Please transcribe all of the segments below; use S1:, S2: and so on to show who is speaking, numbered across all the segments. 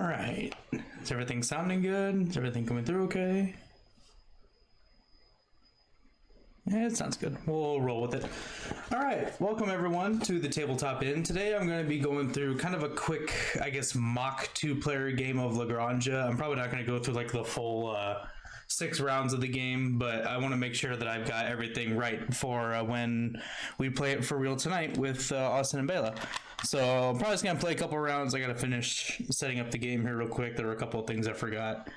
S1: right. Is everything sounding good? Is everything coming through okay? Yeah, it sounds good. We'll roll with it. All right, welcome everyone to the Tabletop Inn. Today I'm going to be going through kind of a quick, I guess, mock two-player game of Granja. I'm probably not going to go through like the full 6 rounds of the game, but I want to make sure that I've got everything right for when we play it for real tonight with Austin and Bela. So I'm probably just going to play a couple rounds. I got to finish setting up the game here real quick. There were a couple of things I forgot.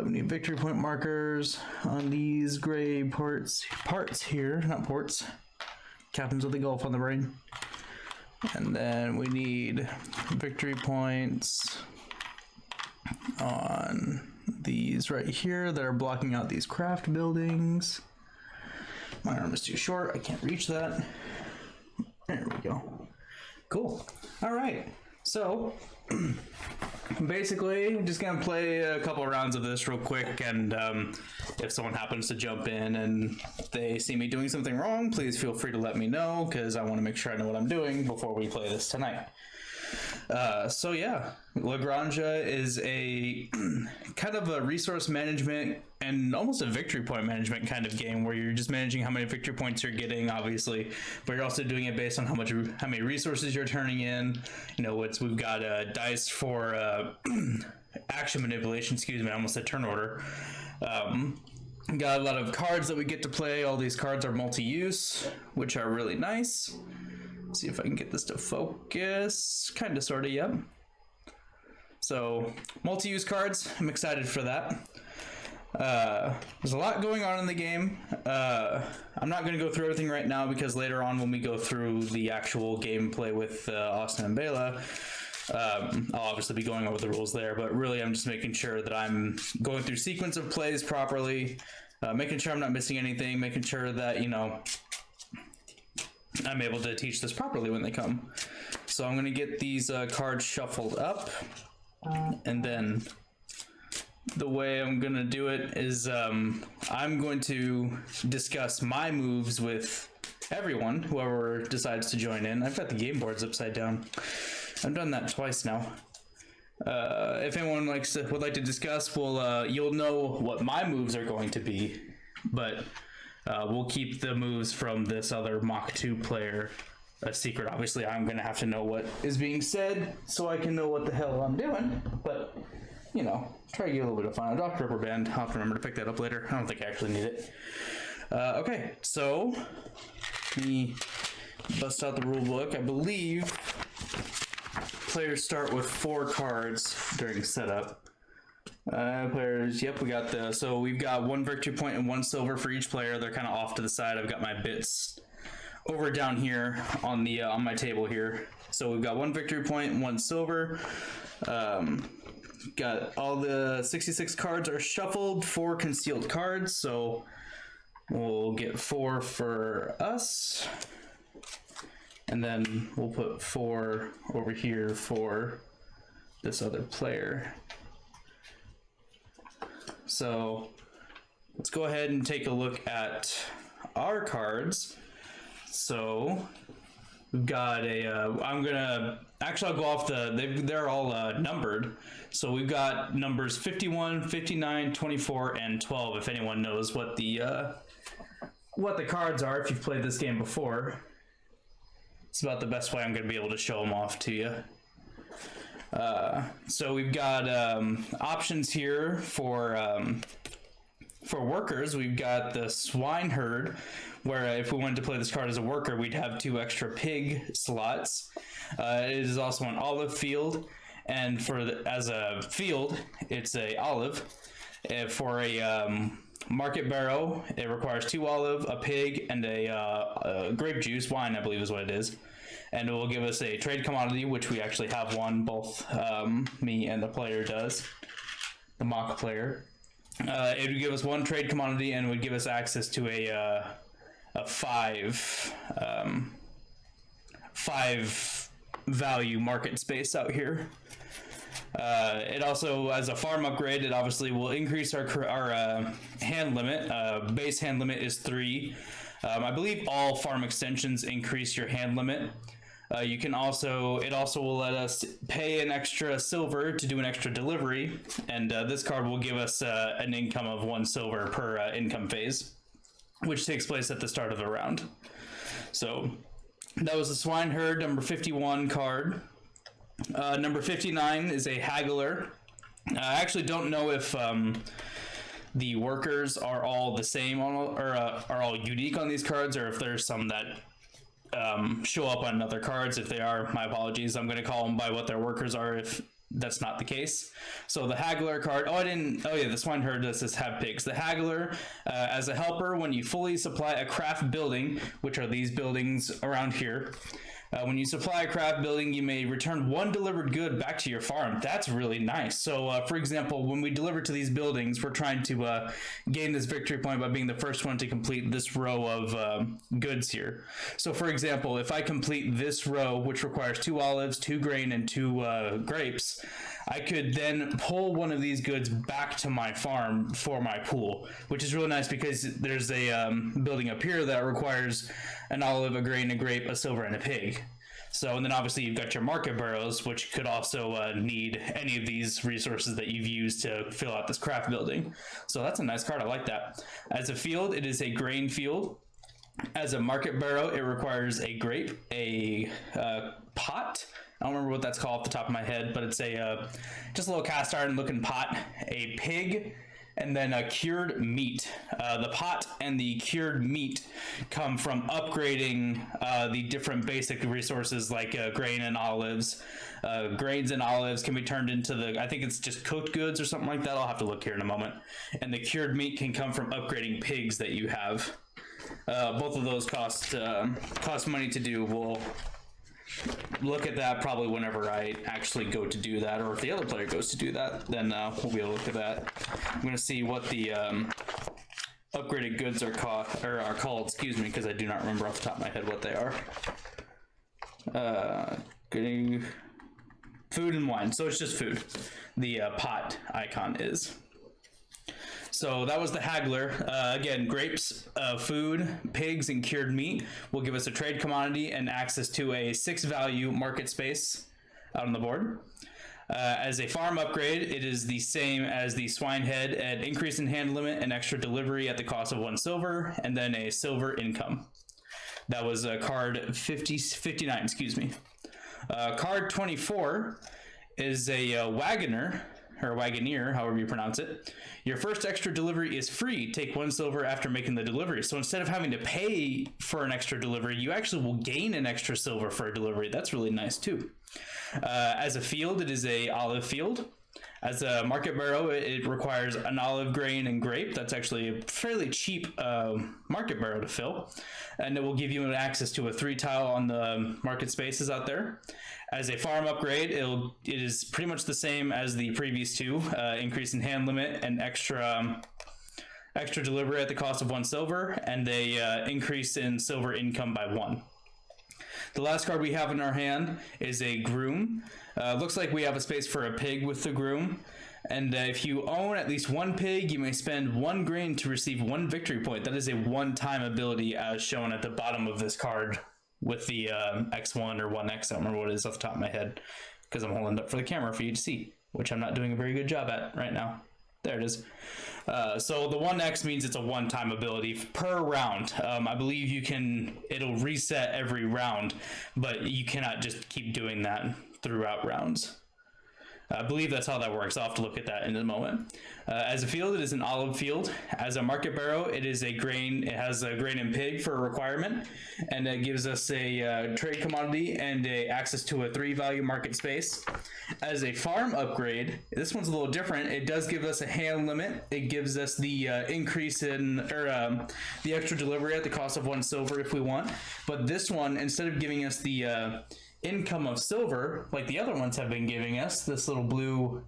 S1: We need victory point markers on these gray parts here, not ports. Captains of the Gulf on the brain. And then we need victory points on these right here that are blocking out these craft buildings. My arm is too short, I can't reach that. There we go. Cool. All right, so basically, I'm just gonna play a couple of rounds of this real quick, and if someone happens to jump in and they see me doing something wrong, please feel free to let me know, because I want to make sure I know what I'm doing before we play this tonight. So yeah, La Granja is a kind of a resource management and almost a victory point management kind of game where you're just managing how many victory points you're getting, obviously, but you're also doing it based on how many resources you're turning in. You know, we've got dice for action manipulation. Excuse me, I almost said turn order. Got a lot of cards that we get to play. All these cards are multi-use, which are really nice. See if I can get this to focus. Kind of, sort of, yep. So, multi-use cards. I'm excited for that. There's a lot going on in the game. I'm not going to go through everything right now because later on when we go through the actual gameplay with Austin and Bela, I'll obviously be going over the rules there, but really I'm just making sure that I'm going through sequence of plays properly, making sure I'm not missing anything, making sure that, you know, I'm able to teach this properly when they come. So I'm going to get these cards shuffled up, and then the way I'm going to do it is I'm going to discuss my moves with everyone, whoever decides to join in. I've got the game boards upside down. I've done that twice now. If anyone would like to discuss, you'll know what my moves are going to be, but we'll keep the moves from this other Mach 2 player a secret. Obviously, I'm going to have to know what is being said so I can know what the hell I'm doing. But, you know, try to get a little bit of fun. I dropped rubber band. I'll have to remember to pick that up later. I don't think I actually need it. Okay, so let me bust out the rule book. I believe players start with 4 cards during setup. Players, yep, we got so we've got 1 victory point and 1 silver for each player. They're kind of off to the side. I've got my bits over down here on the on my table here. So we've got 1 victory point and 1 silver. Got all the 66 cards are shuffled, 4 concealed cards. So we'll get 4 for us, and then we'll put 4 over here for this other player. So let's go ahead and take a look at our cards. So we've got I'll go off they're all numbered. So we've got numbers 51, 59, 24, and 12, if anyone knows what the cards are, if you've played this game before. It's about the best way I'm going to be able to show them off to you. So we've got options here for workers. We've got the swineherd, where if we wanted to play this card as a worker, we'd have 2 extra pig slots. It is also an olive field, and as a field, it's a olive. For a market barrow, it requires 2 olive, a pig, and a grape juice, wine, I believe is what it is. And it will give us a trade commodity, which we actually have one, both me and the player does, the mock player. It would give us 1 trade commodity and would give us access to a 5 value market space out here. It also, as a farm upgrade, it obviously will increase our hand limit. Base hand limit is 3. I believe all farm extensions increase your hand limit. You can also, it also will let us pay an extra silver to do an extra delivery, and this card will give us an income of 1 silver per income phase, which takes place at the start of the round. So that was the Swineherd number 51 card. Number 59 is a Haggler. I actually don't know if the workers are all the same or are all unique on these cards, or if there's some that show up on other cards. If they are, my apologies. I'm going to call them by what their workers are if that's not the case. So the Haggler card, the Swineherd does this have pigs. The Haggler, as a helper, when you fully supply a craft building, which are these buildings around here, when you supply a craft building, you may return 1 delivered good back to your farm. That's really nice. So, for example, when we deliver to these buildings, we're trying to gain this victory point by being the first one to complete this row of goods here. So, for example, if I complete this row, which requires 2 olives, 2 grain, and 2 grapes, I could then pull one of these goods back to my farm for my pool, which is really nice because there's a building up here that requires an olive, a grain, a grape, a silver, and a pig. So, and then obviously you've got your market barrows, which could also need any of these resources that you've used to fill out this craft building. So that's a nice card. I like that. As a field, it is a grain field. As a market barrow, it requires a grape, a pot. I don't remember what that's called off the top of my head, but it's a just a little cast iron looking pot, a pig, and then a cured meat. The pot and the cured meat come from upgrading the different basic resources like grain and olives. Grains and olives can be turned into I think it's just cooked goods or something like that. I'll have to look here in a moment. And the cured meat can come from upgrading pigs that you have. Both of those cost money to do. We'll look at that probably whenever I actually go to do that, or if the other player goes to do that, then we'll be able to look at that. I'm going to see what the upgraded goods are called, excuse me, because I do not remember off the top of my head what they are. Getting food and wine, so it's just food. The pot icon is. So that was the Haggler. Again, grapes, food, pigs, and cured meat will give us a trade commodity and access to a 6 value market space out on the board. As a farm upgrade, it is the same as the Swinehead at increase in hand limit and extra delivery at the cost of 1 silver, and then a silver income. That was card 59, excuse me. Card 24 is a Wagoner, or Wagoneer, however you pronounce it. Your first extra delivery is free. Take 1 silver after making the delivery. So instead of having to pay for an extra delivery, you actually will gain an extra silver for a delivery. That's really nice too. As a field, it is a olive field. As a market barrow, it requires an olive, grain, and grape. That's actually a fairly cheap market barrow to fill. And it will give you access to a 3 tile on the market spaces out there. As a farm upgrade, it is pretty much the same as the previous 2, increase in hand limit and extra delivery at the cost of 1 silver, and a increase in silver income by 1. The last card we have in our hand is a groom. Looks like we have a space for a pig with the groom. And if you own at least 1 pig, you may spend 1 grain to receive 1 victory point. That is a one-time ability as shown at the bottom of this card with the X1 or 1X. I don't remember what it is off the top of my head because I'm holding it up for the camera for you to see, which I'm not doing a very good job at right now. There it is. So the 1X means it's a one-time ability per round. I believe it'll reset every round, but you cannot just keep doing that throughout rounds. I believe that's how that works. I'll have to look at that in a moment. As a field, it is an olive field. As a market barrow, it is a grain. It has a grain and pig for a requirement, and it gives us a trade commodity and access to a 3 value market space. As a farm upgrade, this one's a little different. It does give us a hand limit. It gives us the increase in the extra delivery at the cost of 1 silver if we want. But this one, instead of giving us the income of silver like the other ones have been giving us, this little blue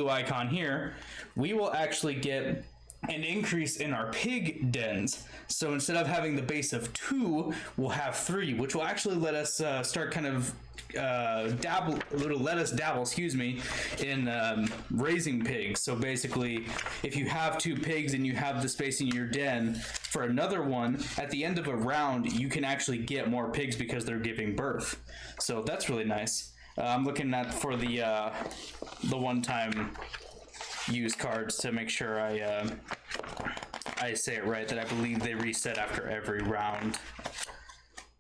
S1: icon here, we will actually get an increase in our pig dens. So instead of having the base of 2, we'll have 3, which will actually let us start kind of dabble in raising pigs. So basically, if you have 2 pigs and you have the space in your den for another one, at the end of a round you can actually get more pigs because they're giving birth. So that's really nice. I'm looking at for the one-time use cards to make sure I say it right, that I believe they reset after every round.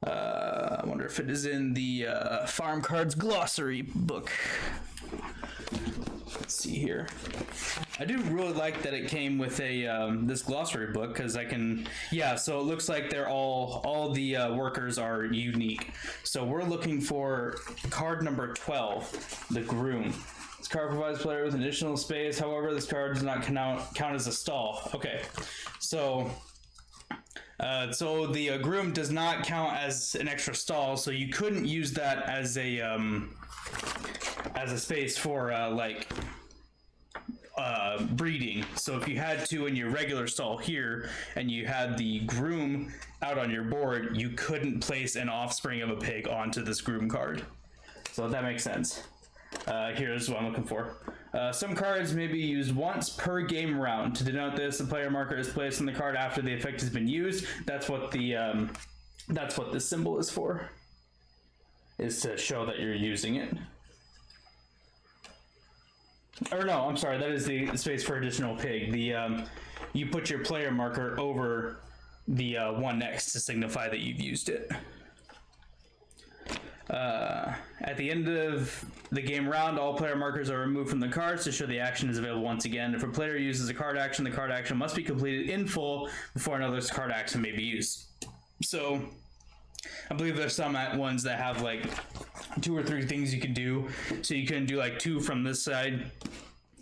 S1: I wonder if it is in the Farm Cards Glossary book. Let's see here. I do really like that it came with a this glossary book, because I can, yeah, so it looks like they're all the workers are unique. So we're looking for card number 12, the Groom. This card provides player with an additional space. However, this card does not count as a stall. Okay, so the Groom does not count as an extra stall, so you couldn't use that as a space for breeding. So if you had to in your regular stall here and you had the Groom out on your board, you couldn't place an offspring of a pig onto this Groom card. So that makes sense. Here's what I'm looking for. Some cards may be used once per game round. To denote this, the player marker is placed on the card after the effect has been used. That's what this symbol is for. Is to show that you're using it. Or no, I'm sorry, that is the space for additional pig. You put your player marker over the one next to signify that you've used it. At the end of the game round, all player markers are removed from the cards to show the action is available once again. If a player uses a card action, the card action must be completed in full before another card action may be used. So I believe there's some ones that have like 2 or 3 things you can do. So you can do like 2 from this side.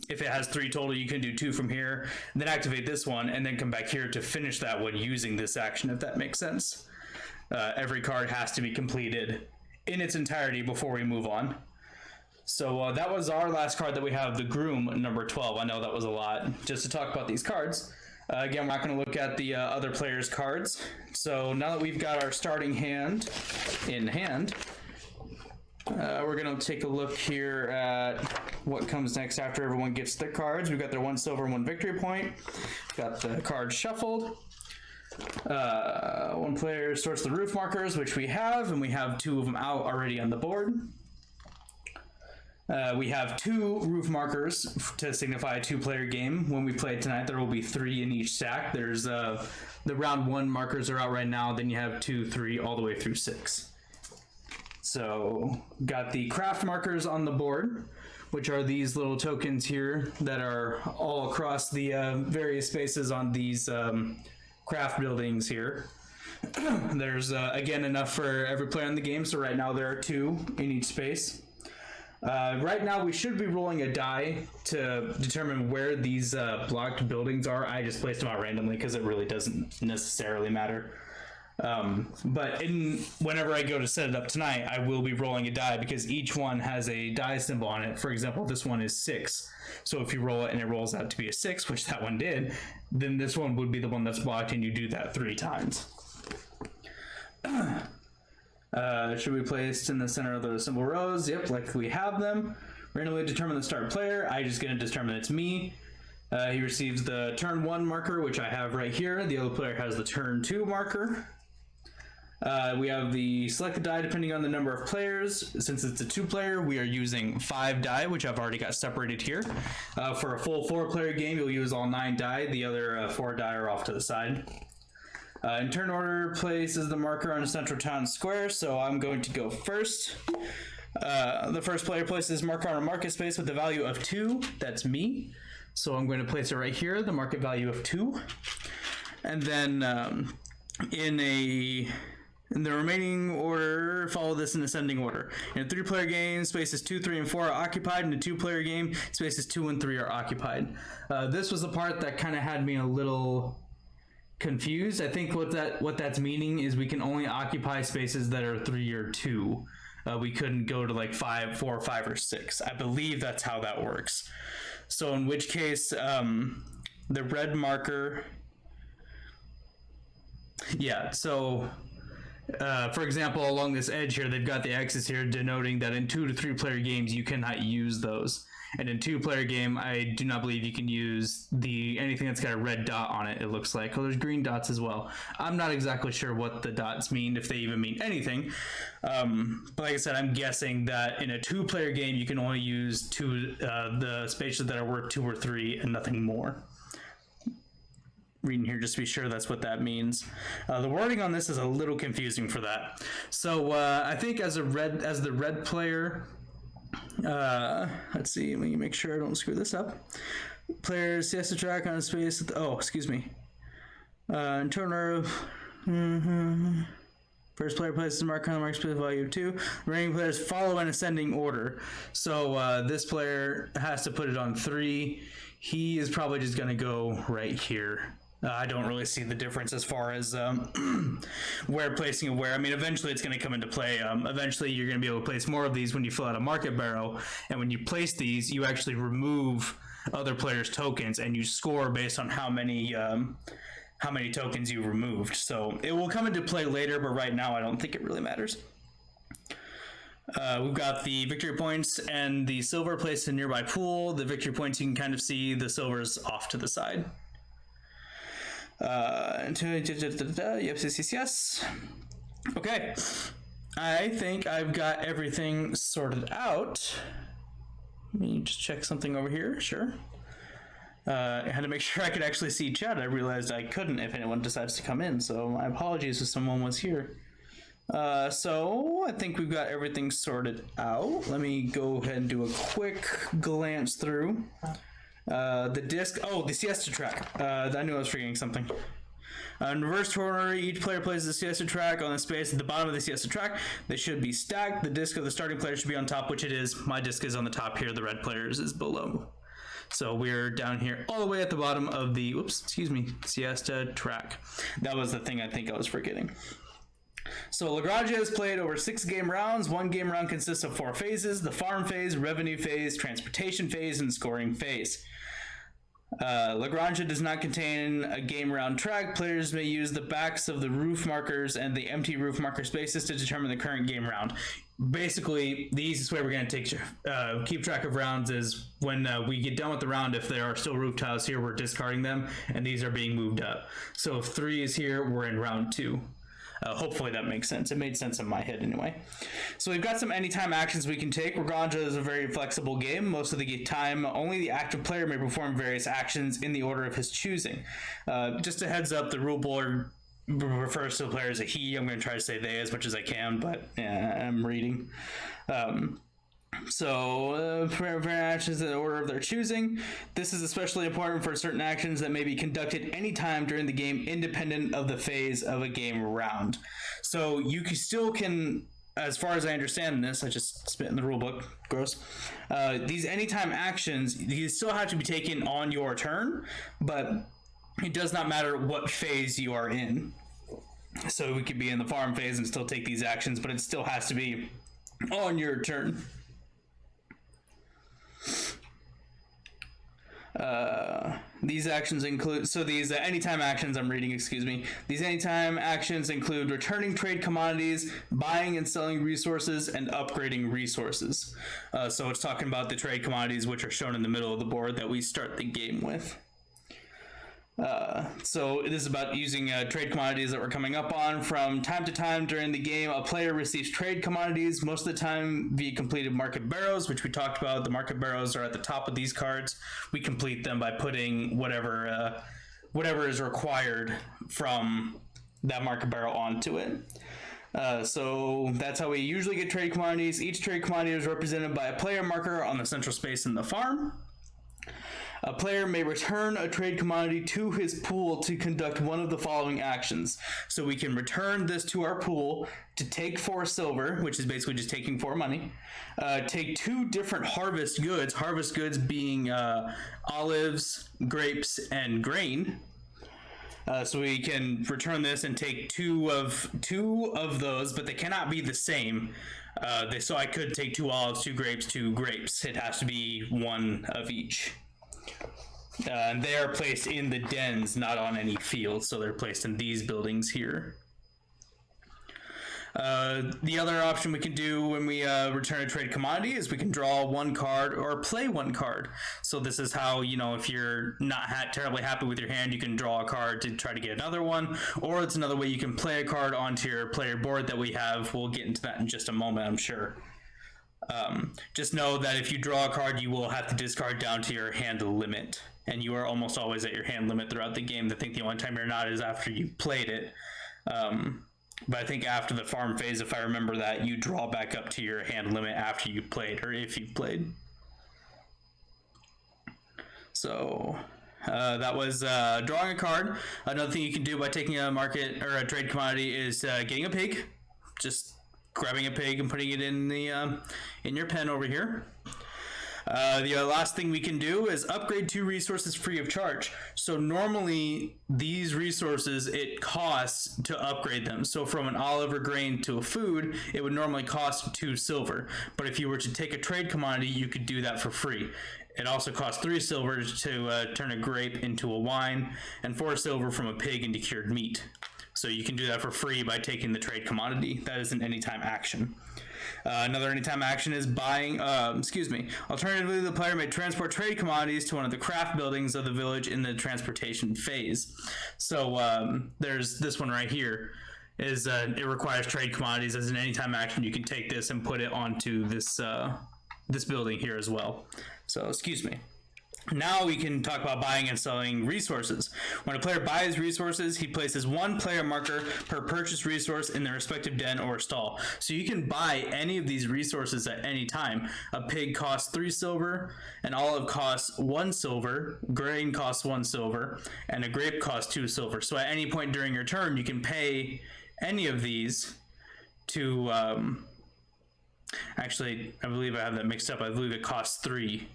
S1: If it has 3 total, you can do 2 from here, then activate this one, and then come back here to finish that one using this action, if that makes sense. Every card has to be completed in its entirety before we move on. So that was our last card that we have, the Groom, number 12. I know that was a lot, just to talk about these cards. Again, we're not going to look at the other players' cards. So now that we've got our starting hand in hand, we're going to take a look here at what comes next after everyone gets their cards. We've got their 1 silver and 1 victory point. Got the cards shuffled. One player sorts the roof markers, which we have, and we have 2 of them out already on the board. We have 2 roof markers to signify a 2-player game. When we play tonight, there will be 3 in each stack. There's the round 1 markers are out right now, then you have 2, 3, all the way through 6. So, got the craft markers on the board, which are these little tokens here that are all across the various spaces on these craft buildings here. There's again enough for every player in the game, so right now there are 2 in each space. Right now we should be rolling a die to determine where these blocked buildings are. I just placed them out randomly because it really doesn't necessarily matter. But whenever I go to set it up tonight, I will be rolling a die because each one has a die symbol on it. For example, this one is 6. So if you roll it and it rolls out to be a 6, which that one did, then this one would be the one that's blocked, and you do that 3 times. Should be placed in the center of the symbol rows. Yep, like we have them. Randomly determine the start player. I'm just going to determine it's me. He receives the turn 1 marker, which I have right here. The other player has the turn 2 marker. We have the select the die depending on the number of players. Since it's a 2-player, we are using 5 die, which I've already got separated here. For a full 4-player game, you'll use all 9 die. The other 4 die are off to the side. In turn order, places the marker on a central town square, so I'm going to go first. The first player places marker on a market space with the value of 2. That's me. So I'm going to place it right here, the market value of 2. And then in the remaining order, follow this in ascending order. In a 3-player game, spaces 2, 3, and 4 are occupied. In a 2-player game, spaces 2 and 3 are occupied. This was the part that kind of had me a little confused. I think what that's meaning is we can only occupy spaces that are 3 or 2. We couldn't go to like 5, 4, 5, or 6. I believe that's how that works. So in which case, the red marker. Yeah, so for example, along this edge here, they've got the X's here denoting that in 2 to 3 player games, you cannot use those. And in 2-player game, I do not believe you can use anything that's got a red dot on it, it looks like. Oh, there's green dots as well. I'm not exactly sure what the dots mean, if they even mean anything. But like I said, I'm guessing that in a 2-player game, you can only use the spaces that are worth 2 or 3 and nothing more. Reading here just to be sure that's what that means. The wording on this is a little confusing for that. So I think as the red player, let's see, let me make sure I don't screw this up. Players siesta track on a space. Oh, excuse me. In turn of first player places a mark on the mark space value of 2. Remaining players follow in ascending order. So this player has to put it on 3. He is probably just going to go right here. I don't really see the difference as far as where placing it where. I mean, eventually it's going to come into play. Eventually you're going to be able to place more of these when you fill out a market barrel. And when you place these, you actually remove other players' tokens and you score based on how many tokens you removed. So it will come into play later, but right now I don't think it really matters. We've got the victory points and the silver placed in nearby pool. The victory points, you can kind of see the silver's off to the side. Yes. Okay. I think I've got everything sorted out. Let me just check something over here. Sure. I had to make sure I could actually see chat. I realized I couldn't if anyone decides to come in, so my apologies if someone was here. So I think we've got everything sorted out. Let me go ahead and do a quick glance through. The disc, the siesta track. I knew I was forgetting something. In reverse order, each player places the siesta track on the space at the bottom of the siesta track. They should be stacked. The disc of the starting player should be on top, which it is. My disc is on the top here. The red player's is below. So we're down here all the way at the bottom of the, siesta track. That was the thing I think I was forgetting. So Granja is played over 6 game rounds. 1 game round consists of 4 phases: the farm phase, revenue phase, transportation phase, and scoring phase. Granja does not contain a game round track. Players may use the backs of the roof markers and the empty roof marker spaces to determine the current game round. Basically, the easiest way we're going to keep track of rounds is when we get done with the round, if there are still roof tiles here, we're discarding them, and these are being moved up. So if 3 is here, we're in round 2. Hopefully that makes sense. It made sense in my head anyway. So we've got some anytime actions we can take. Granja is a very flexible game. Most of the time, only the active player may perform various actions in the order of his choosing. Just a heads up, the rule board refers to the player as a he. I'm going to try to say they as much as I can, but I'm reading. So, for actions in the order of their choosing. This is especially important for certain actions that may be conducted anytime during the game, independent of the phase of a game round. So, you can, as far as I understand this, I just spit in the rulebook, gross. These anytime actions, these still have to be taken on your turn, but it does not matter what phase you are in. So, we could be in the farm phase and still take these actions, but it still has to be on your turn. These actions include, these anytime actions I'm reading, these anytime actions include returning trade commodities, buying and selling resources, and upgrading resources. So it's talking about the trade commodities which are shown in the middle of the board that we start the game with. So it is about using trade commodities that we're coming up on. From time to time during the game, a player receives trade commodities, most of the time via completed market barrows, which we talked about. The market barrows are at the top of these cards. We complete them by putting whatever is required from that market barrel onto it. So that's how we usually get trade commodities. Each trade commodity is represented by a player marker on the central space in the farm. A player may return a trade commodity to his pool to conduct one of the following actions. So we can return this to our pool to take 4 silver, which is basically just taking 4 money. Take 2 different harvest goods being olives, grapes, and grain. So we can return this and take two of those, but they cannot be the same. So I could take 2 olives, 2 grapes, 2 grapes. It has to be one of each. And they are placed in the dens, not on any field, so they're placed in these buildings here. The other option we can do when we return a trade commodity is we can draw one card or play one card. So this is how, you know, if you're not terribly happy with your hand, you can draw a card to try to get another one, or it's another way you can play a card onto your player board that we have. We'll get into that in just a moment, I'm sure. Just know that if you draw a card, you will have to discard down to your hand limit, and you are almost always at your hand limit throughout the game. I think the only time you're not is after you've played it. But I think after the farm phase, if I remember that, you draw back up to your hand limit after you played, or if you've played. So that was drawing a card. Another thing you can do by taking a market or a trade commodity is getting a pig. Just grabbing a pig and putting it in the in your pen over here. The last thing we can do is upgrade 2 resources free of charge. So normally these resources, it costs to upgrade them. So from an olive or grain to a food, it would normally cost 2 silver. But if you were to take a trade commodity, you could do that for free. It also costs 3 silver to turn a grape into a wine, and 4 silver from a pig into cured meat. So you can do that for free by taking the trade commodity. That is an anytime action. Another anytime action is buying, alternatively, the player may transport trade commodities to one of the craft buildings of the village in the transportation phase. So there's this one right here. It requires trade commodities. As an anytime action, you can take this and put it onto this this building here as well. So, Now we can talk about buying and selling resources. When a player buys resources, he places 1 player marker per purchased resource in their respective den or stall. So you can buy any of these resources at any time. A pig costs 3 silver, an olive costs 1 silver, grain costs 1 silver, and a grape costs 2 silver. So at any point during your turn, you can pay any of these to... Actually, I believe I have that mixed up. I believe it costs 3.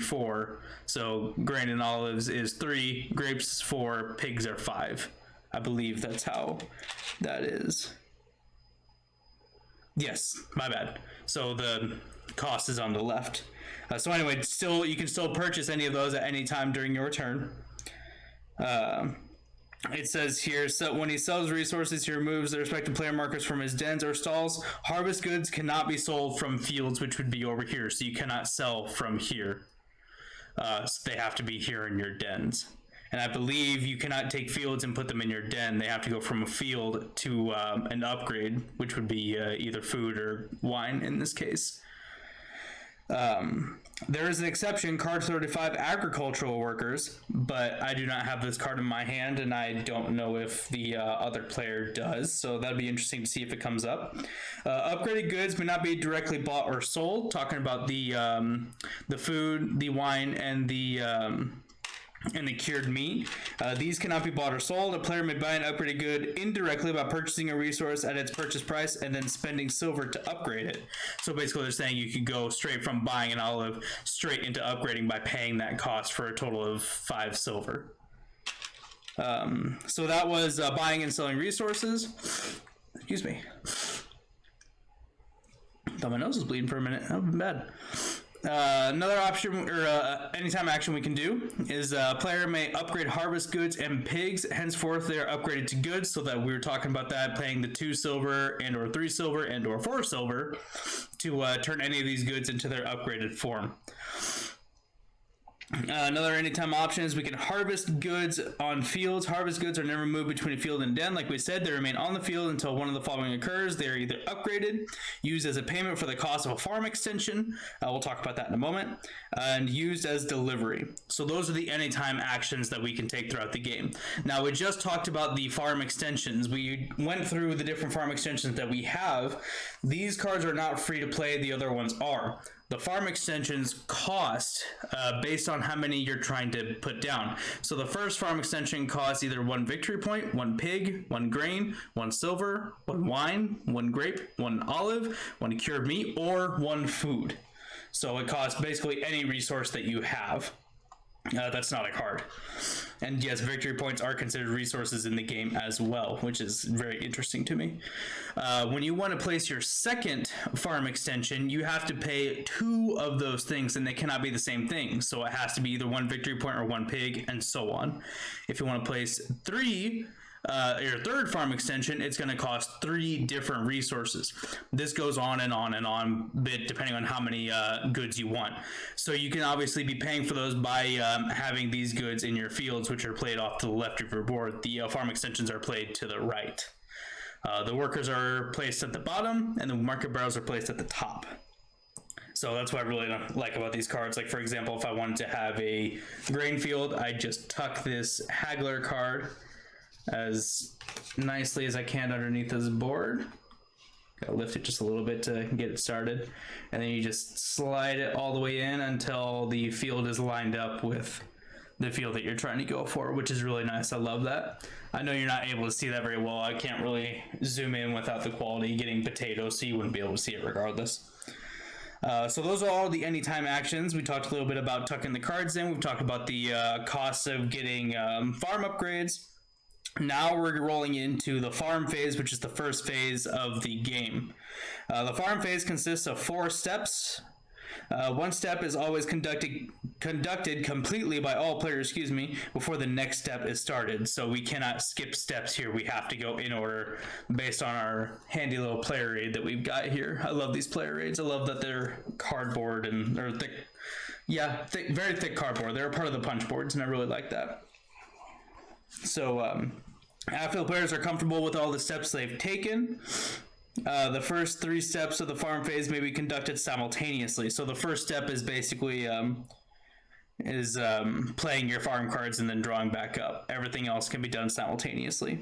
S1: 4. So grain and olives is 3, grapes 4, pigs are 5. I believe that's how that is. Yes, my bad. So the cost is on the left. So anyway, you can still purchase any of those at any time during your turn. It says here, so when he sells resources, he removes the respective player markers from his dens or stalls. Harvest goods cannot be sold from fields, which would be over here. So you cannot sell from here. So they have to be here in your dens. And I believe you cannot take fields and put them in your den. They have to go from a field to an upgrade, which would be either food or wine in this case. There is an exception, card 35, agricultural workers, but I do not have this card in my hand, and I don't know if the other player does, so that'd be interesting to see if it comes up. Upgraded goods may not be directly bought or sold, talking about the food, the wine, and the cured meat. These cannot be bought or sold. A player may buy an upgraded good indirectly by purchasing a resource at its purchase price and then spending silver to upgrade it. So basically they're saying you could go straight from buying an olive straight into upgrading by paying that cost for a total of 5 silver. So that was buying and selling resources. Excuse me. Thought my nose was bleeding for a minute. That would be bad. Another option or anytime action we can do is a player may upgrade harvest goods and pigs. Henceforth, they are upgraded to goods, so that we were talking about that, paying the 2 silver and or 3 silver and or 4 silver to turn any of these goods into their upgraded form. Another anytime option is we can harvest goods on fields. Harvest goods are never moved between a field and den. Like we said, they remain on the field until one of the following occurs. They are either upgraded, used as a payment for the cost of a farm extension. We'll talk about that in a moment. And used as delivery. So those are the anytime actions that we can take throughout the game. Now, we just talked about the farm extensions. We went through the different farm extensions that we have. These cards are not free to play. The other ones are. The farm extensions cost based on how many you're trying to put down. So the first farm extension costs either 1 victory point, 1 pig, 1 grain, 1 silver, 1 wine, 1 grape, 1 olive, 1 cured meat, or 1 food. So it costs basically any resource that you have. That's not a card. And yes, victory points are considered resources in the game as well, which is very interesting to me. When you want to place your second farm extension, you have to pay 2 of those things, and they cannot be the same thing. So it has to be either 1 victory point or 1 pig, and so on. If you want to place 3, your third farm extension, it's going to cost 3 different resources. This goes on and on and on, bit depending on how many goods you want. So you can obviously be paying for those by having these goods in your fields, which are played off to the left of your board. The farm extensions are played to the right. The workers are placed at the bottom, and the market barrels are placed at the top. So that's what I really like about these cards. Like, for example, if I wanted to have a grain field, I just tuck this haggler card as nicely as I can underneath this board. Gotta lift it just a little bit to get it started. And then you just slide it all the way in until the field is lined up with the field that you're trying to go for, which is really nice. I love that. I know you're not able to see that very well. I can't really zoom in without the quality getting potatoes, so you wouldn't be able to see it regardless. So those are all the anytime actions. We talked a little bit about tucking the cards in. We've talked about the costs of getting farm upgrades. Now we're rolling into the farm phase, which is the first phase of the game. The farm phase consists of 4 steps. One step is always conducted completely by all players, before the next step is started. So we cannot skip steps here. We have to go in order based on our handy little player aid that we've got here. I love these player aids. I love that they're cardboard and they're thick. Yeah, very thick cardboard. They're a part of the punch boards, and I really like that. So after the players are comfortable with all the steps they've taken, the first 3 steps of the farm phase may be conducted simultaneously. So the first step is basically playing your farm cards and then drawing back up. Everything else can be done simultaneously.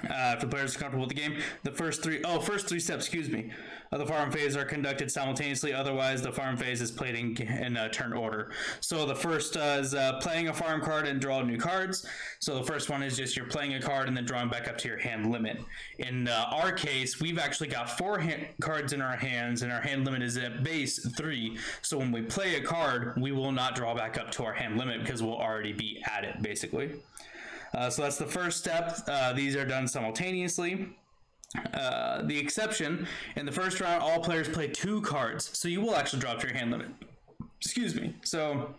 S1: If the players are comfortable with the game, the first three steps, of the farm phase are conducted simultaneously. Otherwise, the farm phase is played in turn order. So the first is playing a farm card and draw new cards. So the first one is just you're playing a card and then drawing back up to your hand limit. In our case, we've actually got 4 cards in our hands, and our hand limit is at base 3. So when we play a card, we will not draw back up to our hand limit because we'll already be at it, basically. So that's the first step. These are done simultaneously. The exception, in the first round, all players play 2 cards, so you will actually drop to your hand limit. So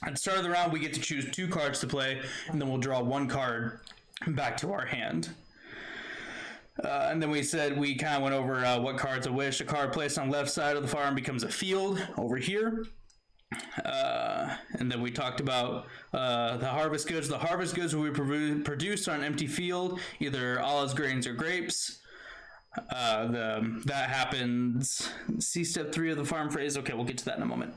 S1: at the start of the round, we get to choose 2 cards to play, and then we'll draw 1 card back to our hand. And then we said we kind of went over what cards I wish. A card placed on the left side of the farm becomes a field over here. And then we talked about the harvest goods. The harvest goods will be produced on an empty field, either olives, grains, or grapes. That happens. See step 3 of the farm phase. Okay, we'll get to that in a moment.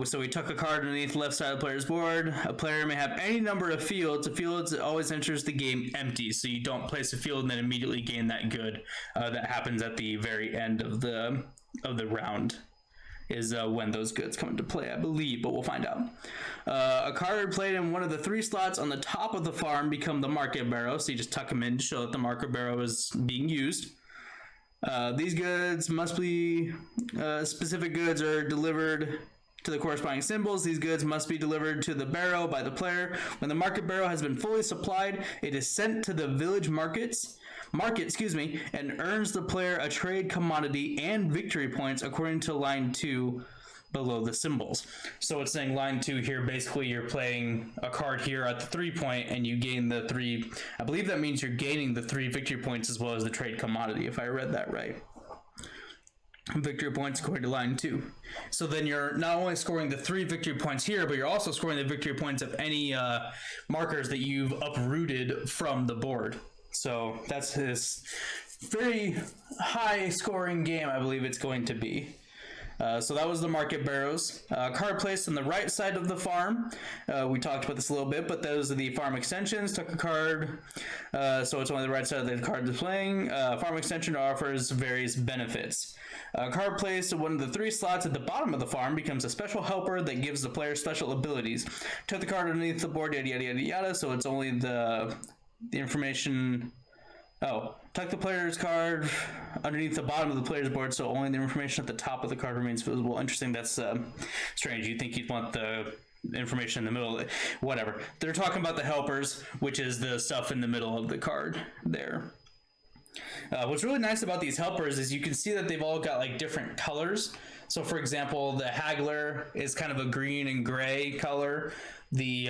S1: So we tuck a card underneath the left side of the player's board. A player may have any number of fields. A field always enters the game empty, so you don't place a field and then immediately gain that good. That happens at the very end of the round. Is when those goods come into play, I believe, but we'll find out. A card played in one of the 3 slots on the top of the farm become the market barrow, so you just tuck them in to show that the market barrow is being used. These goods must be, specific goods are delivered to the corresponding symbols. These goods must be delivered to the barrow by the player. When the market barrow has been fully supplied, it is sent to the village market, and earns the player a trade commodity and victory points according to line 2 below the symbols. So it's saying line 2 here, basically you're playing a card here at the 3 point and you gain the 3, I believe that means you're gaining the 3 victory points as well as the trade commodity, if I read that right. Victory points according to line 2. So then you're not only scoring the 3 victory points here, but you're also scoring the victory points of any markers that you've uprooted from the board. So that's his very high scoring game, I believe it's going to be. So that was the market barrows. Card placed on the right side of the farm. We talked about this a little bit, but those are the farm extensions. Took a card, so it's only the right side of the card displaying. Farm extension offers various benefits. Card placed in one of the 3 slots at the bottom of the farm becomes a special helper that gives the player special abilities. Took the card underneath the board, yada yada yada yada, so it's only the information. Tuck the player's card underneath the bottom of the player's board, so only the information at the top of the card remains visible. Interesting. That's strange. You'd think you'd want the information in the middle, whatever. They're talking about the helpers, which is the stuff in the middle of the card there. What's really nice about these helpers is you can see that they've all got like different colors. So for example, the haggler is kind of a green and gray color. The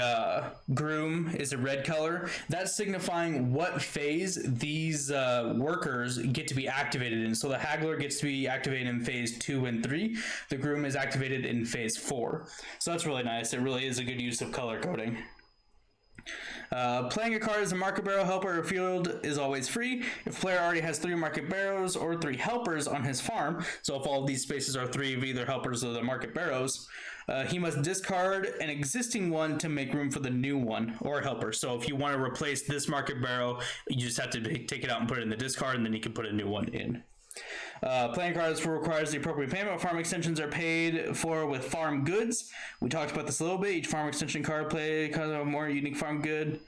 S1: groom is a red color. That's signifying what phase these workers get to be activated in. So the haggler gets to be activated in phase 2 and 3. The groom is activated in phase 4. So that's really nice. It really is a good use of color coding. Playing a card as a market barrow helper or field is always free. If a player already has 3 market barrows or 3 helpers on his farm, so if all of these spaces are 3 of either helpers or the market barrows, he must discard an existing one to make room for the new one or helper. So if you want to replace this market barrow, you just have to take it out and put it in the discard, and then you can put a new one in. Playing cards requires the appropriate payment. Farm extensions are paid for with farm goods. We talked about this a little bit. Each farm extension card played costs a more unique farm good.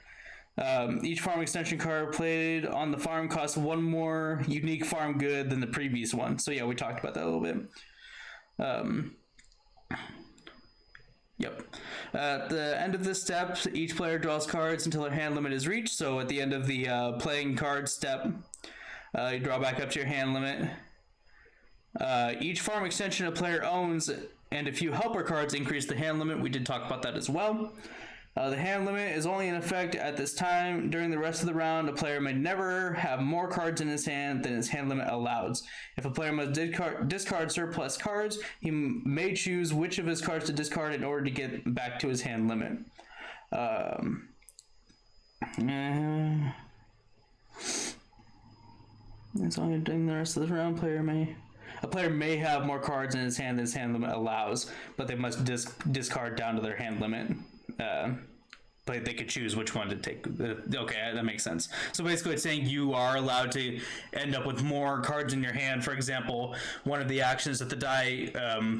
S1: Each farm extension card played on the farm costs 1 more unique farm good than the previous one. So yeah, we talked about that a little bit. Yep. At the end of this step, each player draws cards until their hand limit is reached. So at the end of the playing card step, you draw back up to your hand limit. Each farm extension a player owns and a few helper cards increase the hand limit. We did talk about that as well. The hand limit is only in effect at this time. During the rest of the round, a player may never have more cards in his hand than his hand limit allows. If a player must discard surplus cards, he may choose which of his cards to discard in order to get back to his hand limit. As long as during the rest of the round, a player may have more cards in his hand than his hand limit allows, but they must discard down to their hand limit. But they could choose which one to take. Okay, that makes sense. So basically it's saying you are allowed to end up with more cards in your hand. For example, one of the actions that the die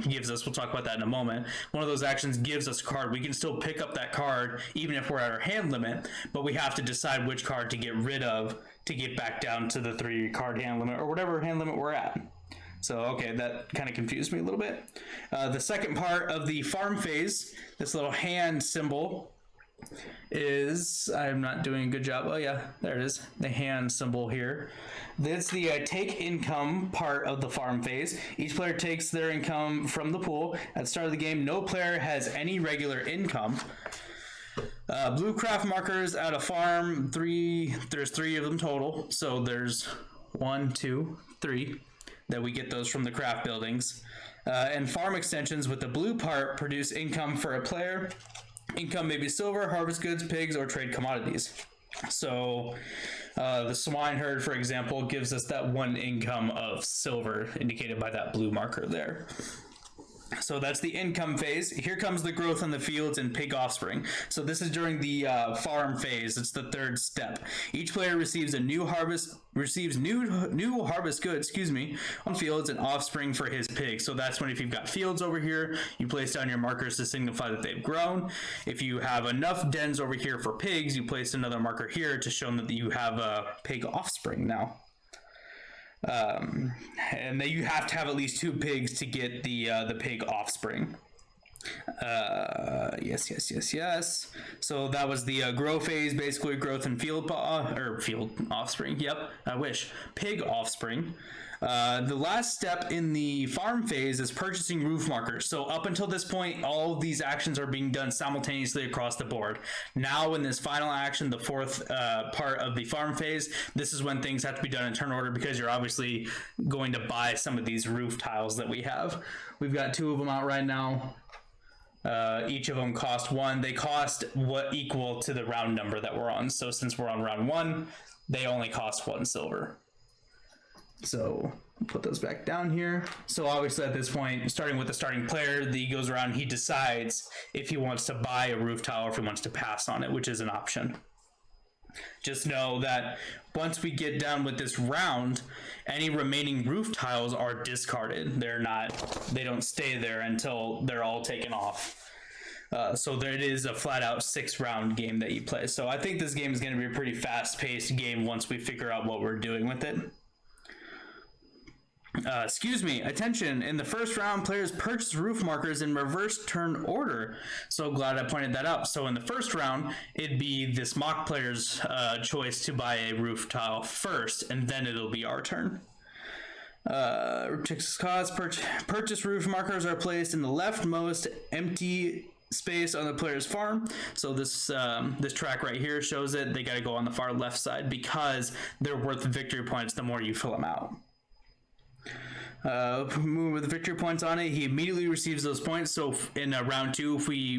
S1: gives us, we'll talk about that in a moment, one of those actions gives us a card. We can still pick up that card even if we're at our hand limit, but we have to decide which card to get rid of to get back down to the 3 card hand limit or whatever hand limit we're at. So, okay, that kind of confused me a little bit. The second part of the farm phase, this little hand symbol is, I'm not doing a good job. Oh yeah, there it is, the hand symbol here. That's the take income part of the farm phase. Each player takes their income from the pool. At the start of the game, no player has any regular income. Blue craft markers at a farm, there's 3 of them total. So there's 1, 2, 3 that we get those from the craft buildings. And farm extensions with the blue part produce income for a player. Income may be silver, harvest goods, pigs, or trade commodities. So the swine herd, for example, gives us that 1 income of silver indicated by that blue marker there. So that's the income phase. Here comes the growth on the fields and pig offspring. So this is during the farm phase. It's the 3rd step. Each player receives new harvest goods, on fields and offspring for his pigs. So that's when, if you've got fields over here, you place down your markers to signify that they've grown. If you have enough dens over here for pigs, you place another marker here to show that you have a pig offspring now. And then you have to have at least 2 pigs to get the pig offspring. Yes. So that was the grow phase, basically growth and field offspring. Yep, I wish. Pig offspring. The last step in the farm phase is purchasing roof markers. So up until this point, all of these actions are being done simultaneously across the board. Now in this final action, the 4th part of the farm phase, this is when things have to be done in turn order, because you're obviously going to buy some of these roof tiles that we have. We've got 2 of them out right now. Each of them cost 1. They cost what equal to the round number that we're on. So since we're on round 1, they only cost 1 silver. So put those back down here. So obviously at this point, starting with the starting player, he goes around, he decides if he wants to buy a roof tile or if he wants to pass on it, which is an option. Just know that once we get done with this round, any remaining roof tiles are discarded. They don't stay there until they're all taken off. So there it is, a flat out 6-round game that you play. So I think this game is going to be a pretty fast paced game once we figure out what we're doing with it. Excuse me, attention. In the first round, players purchase roof markers in reverse turn order. So glad I pointed that out. So in the first round, it'd be this mock player's choice to buy a roof tile first, and then it'll be our turn. Purchase roof markers are placed in the leftmost empty space on the player's farm. So this track right here shows it. They got to go on the far left side because they're worth victory points the more you fill them out. Move with victory points on it, he immediately receives those points. So in round 2,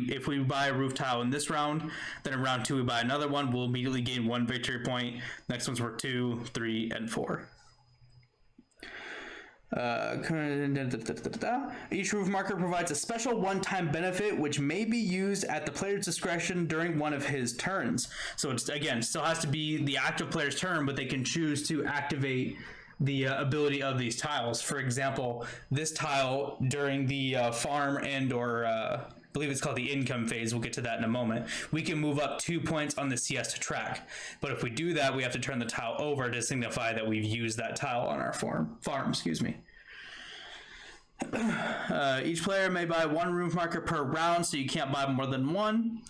S1: if we buy a roof tile in this round, then in round 2 we buy another one, we'll immediately gain 1 victory point. Next one's worth 2, 3, and 4. Each roof marker provides a special one-time benefit which may be used at the player's discretion during one of his turns. So it's, again, still has to be the active player's turn, but they can choose to activate the ability of these tiles. For example, this tile during the farm and or I believe it's called the income phase, we'll get to that in a moment, we can move up 2 points on the siesta track. But if we do that, we have to turn the tile over to signify that we've used that tile on our farm. Excuse me. Each player may buy 1 roof marker per round, so you can't buy more than 1.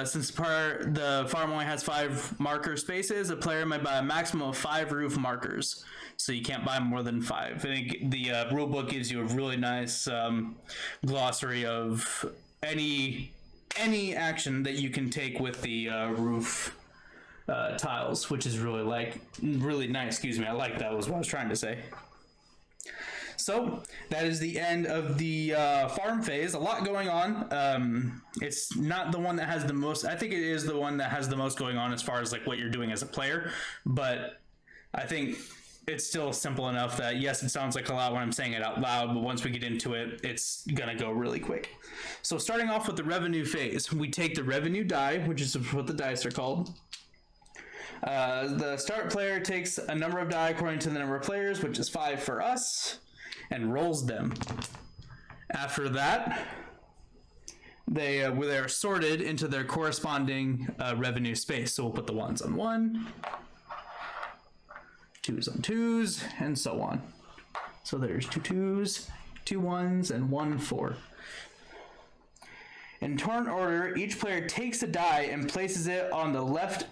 S1: Since the farm only has 5 marker spaces, a player may buy a maximum of 5 roof markers, so you can't buy more than 5. I think the rulebook gives you a really nice glossary of any action that you can take with the roof tiles, which is really nice. Excuse me, I like that was what I was trying to say. So that is the end of the farm phase. A lot going on. It's not the one that has the most. I think it is the one that has the most going on as far as like what you're doing as a player. But I think it's still simple enough that yes, it sounds like a lot when I'm saying it out loud. But once we get into it, it's gonna go really quick. So starting off with the revenue phase, we take the revenue die, which is what the dice are called. The start player takes a number of die according to the number of players, which is 5 for us, and rolls them. After that, they are sorted into their corresponding revenue space. So we'll put the 1s on 1, 2s on 2s, and so on. So there's 2 2s, 2 1s, and 1 4. In turn order, each player takes a die and places it on the left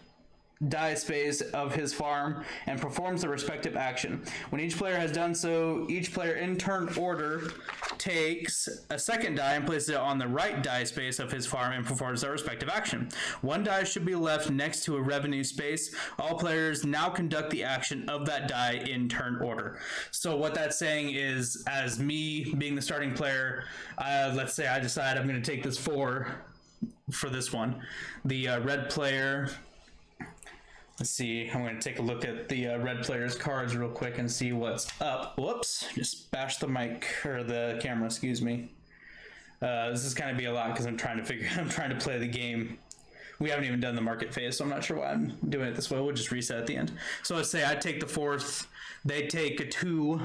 S1: die space of his farm and performs the respective action. When each player has done so, each player in turn order takes a second die and places it on the right die space of his farm and performs their respective action. 1 die should be left next to a revenue space. All players now conduct the action of that die in turn order. So what that's saying is, as me being the starting player, let's say I decide I'm going to take this 4 for this one. The red player, let's see, I'm going to take a look at the red player's cards real quick and see what's up. Whoops, just bashed the mic, or the camera, excuse me. This is going to be a lot because I'm trying to play the game. We haven't even done the market phase, so I'm not sure why I'm doing it this way. We'll just reset at the end. So let's say I take the 4th, they take a 2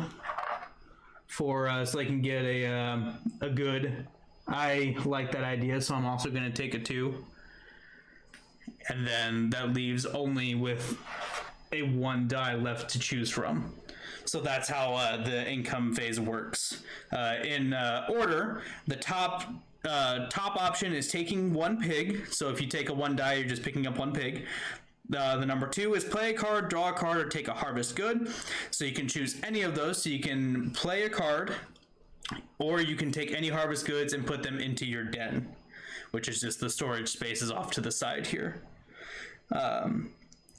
S1: for so they can get a good. I like that idea, so I'm also going to take a 2. And then that leaves only with a 1 die left to choose from. So that's how the income phase works. In order, the top option is taking 1 pig. So if you take a 1 die, you're just picking up 1 pig. The number 2 is play a card, draw a card, or take a harvest good. So you can choose any of those. So you can play a card, or you can take any harvest goods and put them into your den, which is just the storage spaces off to the side here.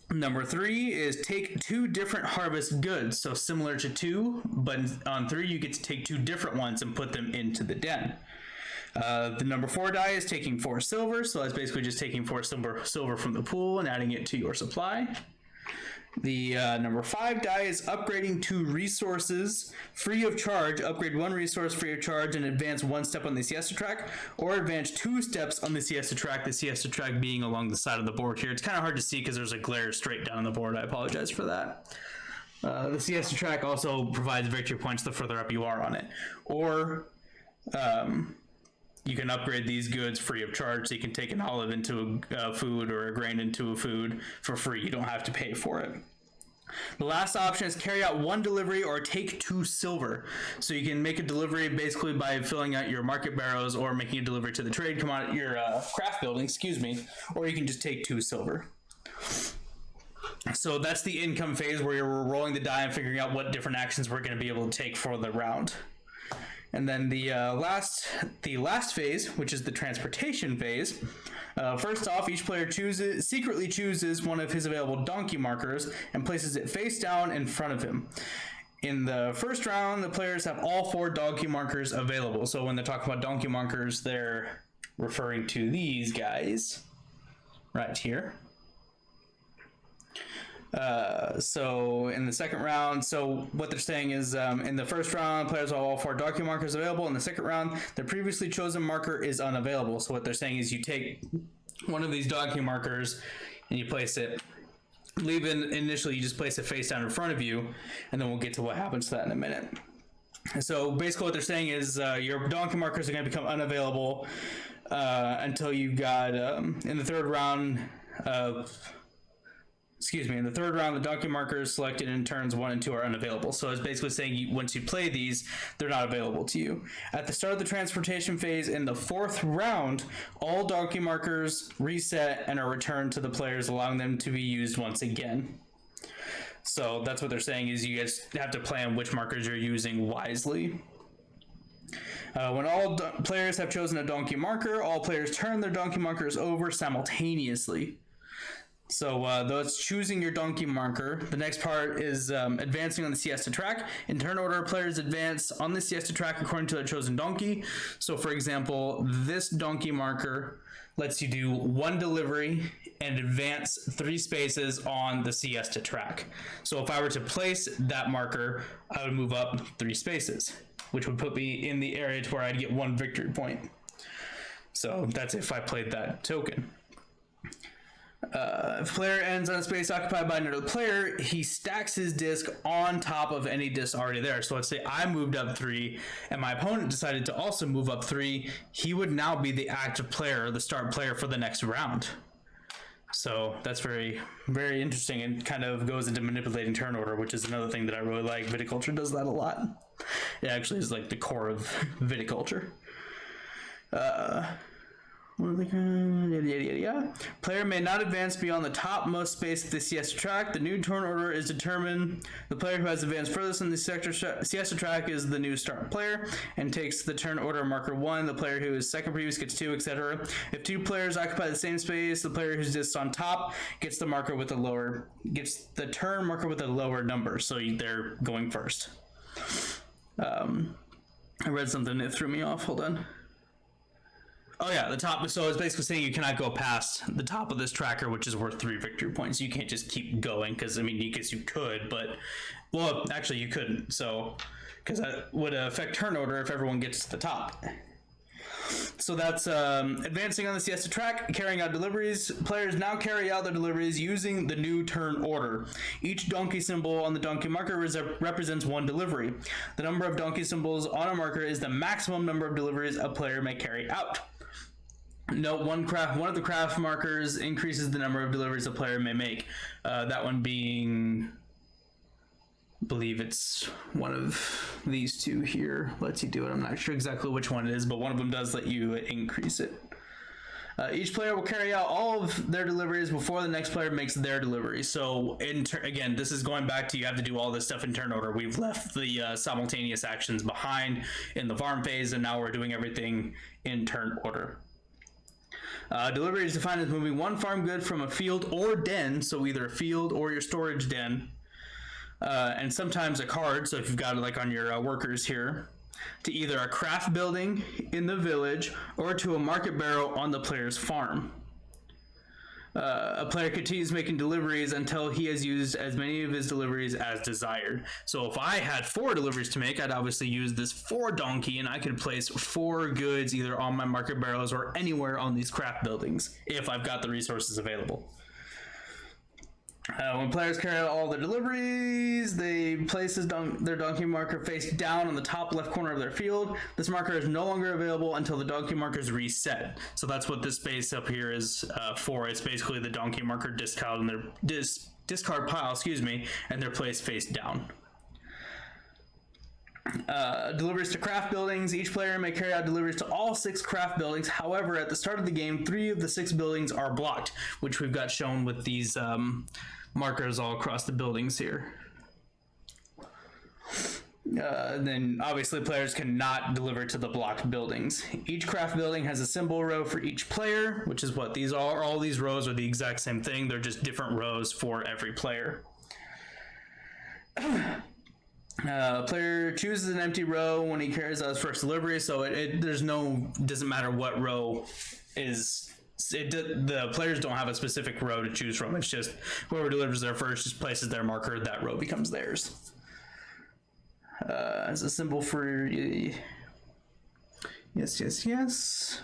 S1: Number 3 is take 2 different harvest goods. So similar to 2, but on 3 you get to take 2 different ones and put them into the den. The number 4 die is taking 4 silver. So that's basically just taking 4 silver from the pool and adding it to your supply. The number 5 die is upgrading 2 resources free of charge. Upgrade 1 resource free of charge and advance 1 step on the siesta track, or advance 2 steps on the siesta track being along the side of the board here. It's kind of hard to see because there's a glare straight down the board. I apologize for that. The siesta track also provides victory points the further up you are on it. Or you can upgrade these goods free of charge, so you can take an olive into a food or a grain into a food for free. You don't have to pay for it. The last option is carry out 1 delivery or take 2 silver. So you can make a delivery basically by filling out your market barrows or making a delivery to the trade commodity, your craft building, or you can just take 2 silver. So that's the income phase where you're rolling the die and figuring out what different actions we're going to be able to take for the round. And then the last phase, which is the transportation phase. First off, each player secretly chooses one of his available donkey markers and places it face down in front of him. In the first round, the players have all 4 donkey markers available. So when they're talking about donkey markers, they're referring to these guys right here. So in the second round, so what they're saying is in the first round, players have all 4 donkey markers available. In the second round, the previously chosen marker is unavailable. So what they're saying is you take one of these donkey markers and you place it, initially you just place it face down in front of you, and then we'll get to what happens to that in a minute. So basically what they're saying is your donkey markers are going to become unavailable until you got in the third round, the donkey markers selected in turns 1 and 2 are unavailable. So it's basically saying once you play these, they're not available to you. At the start of the transportation phase in the 4th round, all donkey markers reset and are returned to the players, allowing them to be used once again. So that's what they're saying is you guys have to plan which markers you're using wisely. When all players have chosen a donkey marker, all players turn their donkey markers over simultaneously. So that's choosing your donkey marker. The next part is advancing on the siesta track. In turn order, players advance on the siesta track according to their chosen donkey. So for example, this donkey marker lets you do 1 delivery and advance 3 spaces on the siesta track. So if I were to place that marker, I would move up 3 spaces, which would put me in the area to where I'd get 1 victory point. So that's if I played that token. If a player ends on a space occupied by another player, he stacks his disc on top of any disc already there. So let's say I moved up 3 and my opponent decided to also move up 3. He would now be the active player, the start player for the next round. So that's very, very interesting and kind of goes into manipulating turn order, which is another thing that I really like. Viticulture does that a lot. It actually is like the core of viticulture. Player may not advance beyond the topmost space of the siesta track. The new turn order is determined. The player who has advanced furthest in the siesta track is the new start player and takes the turn order marker 1. The player who is second previous gets 2, etc. If 2 players occupy the same space, the player who's just on top gets the turn marker with a lower number. So they're going first. I read something that threw me off. Hold on. Oh yeah, the top. So it's basically saying you cannot go past the top of this tracker, which is worth 3 victory points. You can't just keep going because I guess you could, but well, actually you couldn't. So because that would affect turn order if everyone gets to the top. So that's advancing on the siesta track, carrying out deliveries. Players now carry out their deliveries using the new turn order. Each donkey symbol on the donkey marker represents 1 delivery. The number of donkey symbols on a marker is the maximum number of deliveries a player may carry out. Note one of the craft markers increases the number of deliveries a player may make. That one being, I believe it's one of these 2 here. Lets you do it. I'm not sure exactly which one it is, but one of them does let you increase it. Each player will carry out all of their deliveries before the next player makes their delivery. So again, this is going back to you have to do all this stuff in turn order. We've left the simultaneous actions behind in the farm phase, and now we're doing everything in turn order. Delivery is defined as moving 1 farm good from a field or den, so either a field or your storage den, and sometimes a card, so if you've got it like on your workers here, to either a craft building in the village or to a market barrow on the player's farm. A player continues making deliveries until he has used as many of his deliveries as desired. So if I had 4 deliveries to make, I'd obviously use this 4 donkey and I could place 4 goods either on my market barrows or anywhere on these craft buildings if I've got the resources available. When players carry out all their deliveries, they place their donkey marker face down on the top left corner of their field. This marker is no longer available until the donkey marker is reset. So that's what this space up here is for. It's basically the donkey marker discard discard pile, and they're placed face down. Deliveries to craft buildings. Each player may carry out deliveries to all 6 craft buildings. However, at the start of the game, 3 of the 6 buildings are blocked, which we've got shown with these markers all across the buildings here. Then obviously players cannot deliver to the blocked buildings. Each craft building has a symbol row for each player, which is what these are. All these rows are the exact same thing. They're just different rows for every player. Player chooses an empty row when he carries out his first delivery, so doesn't matter what row is. The players don't have a specific row to choose from. It's just whoever delivers there first just places their marker. That row becomes theirs. As a symbol for yes.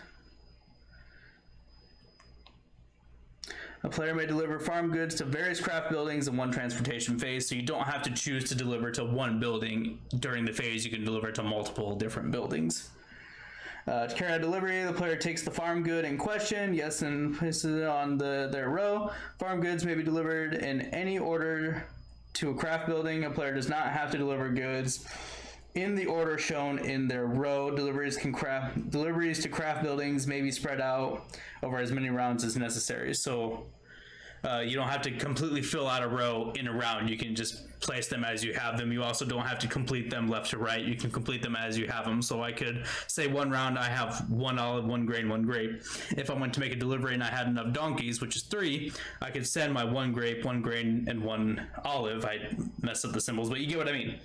S1: A player may deliver farm goods to various craft buildings in one transportation phase, so you don't have to choose to deliver to one building during the phase. You can deliver to multiple different buildings. To carry out delivery, the player takes the farm good in question, and places it on their row. Farm goods may be delivered in any order to a craft building. A player does not have to deliver goods in the order shown in their row. Deliveries to craft buildings may be spread out over as many rounds as necessary. So you don't have to completely fill out a row in a round. You can just place them as you have them. You also don't have to complete them left to right. You can complete them as you have them. So I could say one round I have 1 olive, 1 grain, 1 grape. If I went to make a delivery and I had enough donkeys, which is 3, I could send my 1 grape, 1 grain, and 1 olive. I messed up the symbols, but you get what I mean.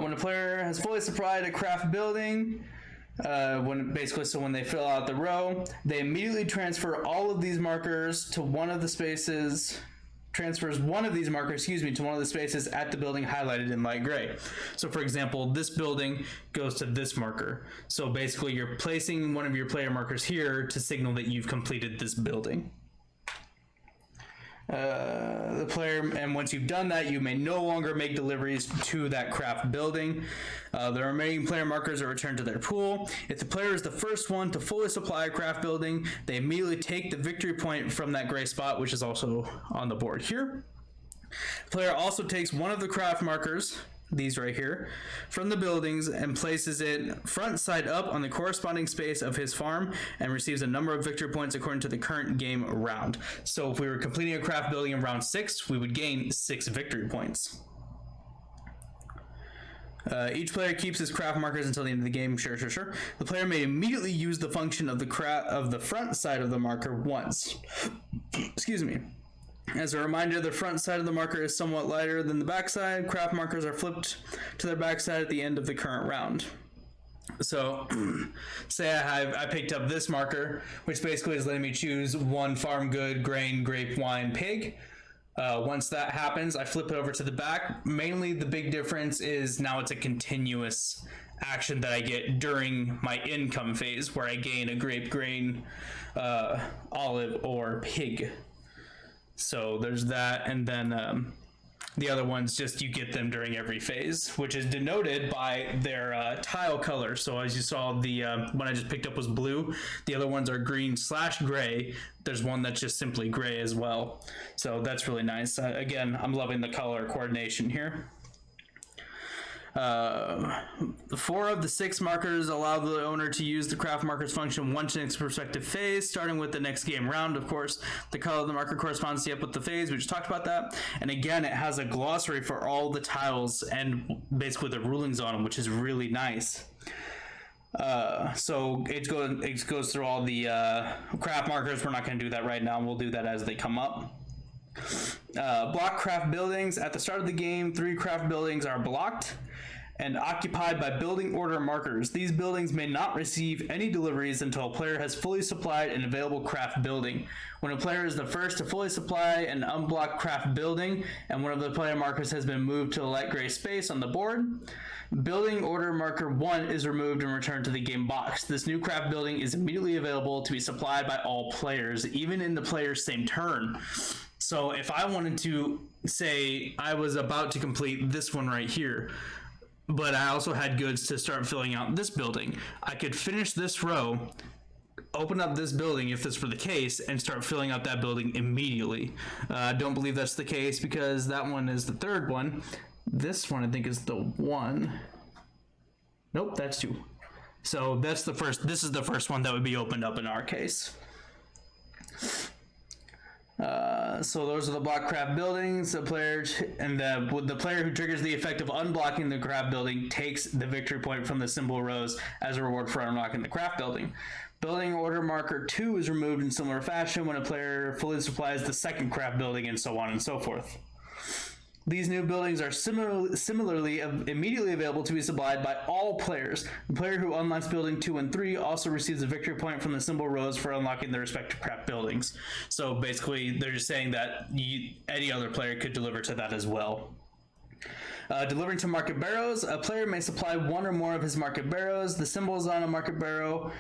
S1: When a player has fully supplied a craft building, when they fill out the row, they immediately transfer all of these markers to one of the spaces. Transfers one of these markers, to one of the spaces at the building highlighted in light gray. So for example, this building goes to this marker. So basically you're placing one of your player markers here to signal that you've completed this building. The player, and once you've done that, you may no longer make deliveries to that craft building. The remaining player markers are returned to their pool. If the player is the first one to fully supply a craft building, they immediately take the victory point from that gray spot, which is also on the board here. The player also takes one of the craft markers, these right here, from the buildings and places it front side up on the corresponding space of his farm and receives a number of victory points according to the current game round. So if we were completing a craft building in round 6, we would gain 6 victory points. Each player keeps his craft markers until the end of the game. Sure. The player may immediately use the function of the front side of the marker once. Excuse me. As a reminder, the front side of the marker is somewhat lighter than the back side. Craft markers are flipped to their back side at the end of the current round. So, say I picked up this marker, which basically is letting me choose 1 farm good, grain, grape, wine, pig. Once that happens, I flip it over to the back. Mainly the big difference is now it's a continuous action that I get during my income phase, where I gain a grape, grain, olive, or pig. So there's that, and then the other ones, just you get them during every phase, which is denoted by their tile color. So as you saw, the one I just picked up was blue. The other ones are green/gray. There's one that's just simply gray as well. So that's really nice. Again, I'm loving the color coordination here. 4 of the 6 markers allow the owner to use the craft markers function once in its respective phase, starting with the next game round. Of course, the color of the marker corresponds to up with the phase. We just talked about that. And again, it has a glossary for all the tiles and basically the rulings on them, which is really nice. So it goes through all the craft markers. We're not going to do that right now. We'll do that as they come up. Block craft buildings. At the start of the game, 3 craft buildings are blocked and occupied by building order markers. These buildings may not receive any deliveries until a player has fully supplied an available craft building. When a player is the first to fully supply an unblocked craft building and one of the player markers has been moved to the light gray space on the board, building order marker 1 is removed and returned to the game box. This new craft building is immediately available to be supplied by all players, even in the player's same turn. So if I wanted to say I was about to complete this one right here, but I also had goods to start filling out this building, I could finish this row, open up this building if this were the case and start filling out that building immediately. I don't believe that's the case because that one is the third one. This one I think is the one. Nope, that's 2. So that's the first. This is the first one that would be opened up in our case. So those are the block craft buildings. The player the player who triggers the effect of unblocking the craft building takes the victory point from the symbol rows as a reward for unlocking the craft building. Building order marker 2 is removed in similar fashion when a player fully supplies the second craft building, and so on and so forth. These new buildings are similarly immediately available to be supplied by all players. The player who unlocks building 2 and 3 also receives a victory point from the symbol rows for unlocking their respective craft buildings. So basically, they're just saying that any other player could deliver to that as well. Delivering to market barrows, a player may supply one or more of his market barrows. The symbols on a market barrow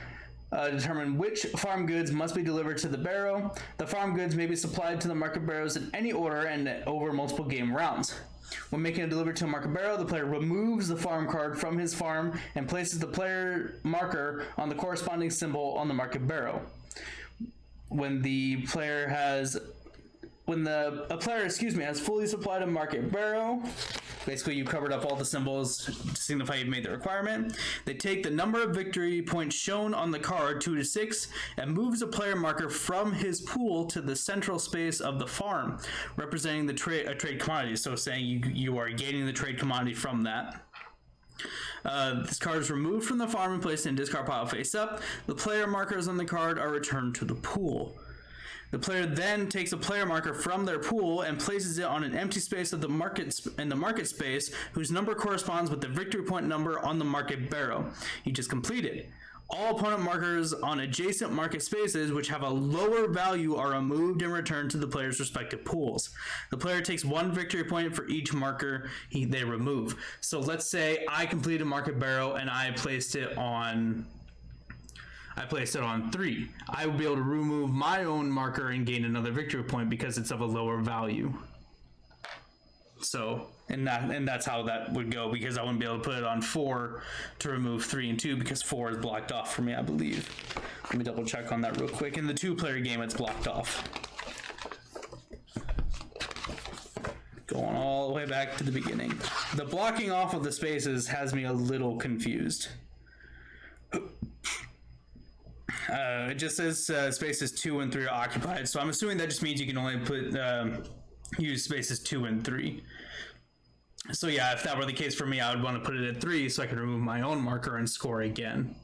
S1: determine which farm goods must be delivered to the barrow. The farm goods may be supplied to the market barrows in any order and over multiple game rounds. When making a delivery to a market barrow, the player removes the farm card from his farm and places the player marker on the corresponding symbol on the market barrow. When a player has fully supplied a market barrow, basically you covered up all the symbols to signify you've made the requirement. They take the number of victory points shown on the card, 2 to 6, and moves a player marker from his pool to the central space of the farm, representing a trade commodity. So saying you are gaining the trade commodity from that. This card is removed from the farm and placed in discard pile face up. The player markers on the card are returned to the pool. The player then takes a player marker from their pool and places it on an empty space of the market space whose number corresponds with the victory point number on the market barrow you just completed. All opponent markers on adjacent market spaces which have a lower value are removed and returned to the player's respective pools. The player takes 1 victory point for each marker they remove. So let's say I completed a market barrow and I placed it on 3. I would be able to remove my own marker and gain another victory point because it's of a lower value. So, and that's how that would go, because I wouldn't be able to put it on 4 to remove 3 and 2 because 4 is blocked off for me, I believe. Let me double check on that real quick. In the 2-player game, it's blocked off. Going all the way back to the beginning. The blocking off of the spaces has me a little confused. It just says spaces 2 and 3 are occupied, so I'm assuming that just means you can only use spaces 2 and 3. So yeah, if that were the case for me, I would want to put it at 3 so I could remove my own marker and score again.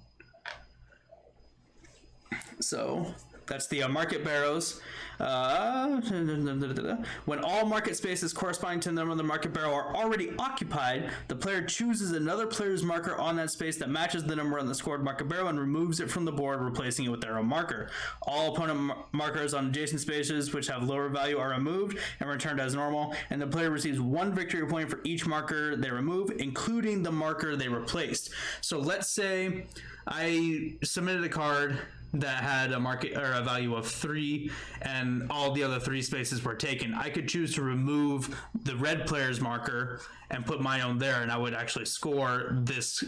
S1: So that's the market barrows. When all market spaces corresponding to the number of the market barrow are already occupied, the player chooses another player's marker on that space that matches the number on the scored market barrow and removes it from the board, replacing it with their own marker. All opponent markers on adjacent spaces which have lower value are removed and returned as normal, and the player receives 1 victory point for each marker they remove, including the marker they replaced. So let's say I submitted a card that had a market or a value of 3 and all the other 3 spaces were taken. I could choose to remove the red player's marker and put my own there, and I would actually score this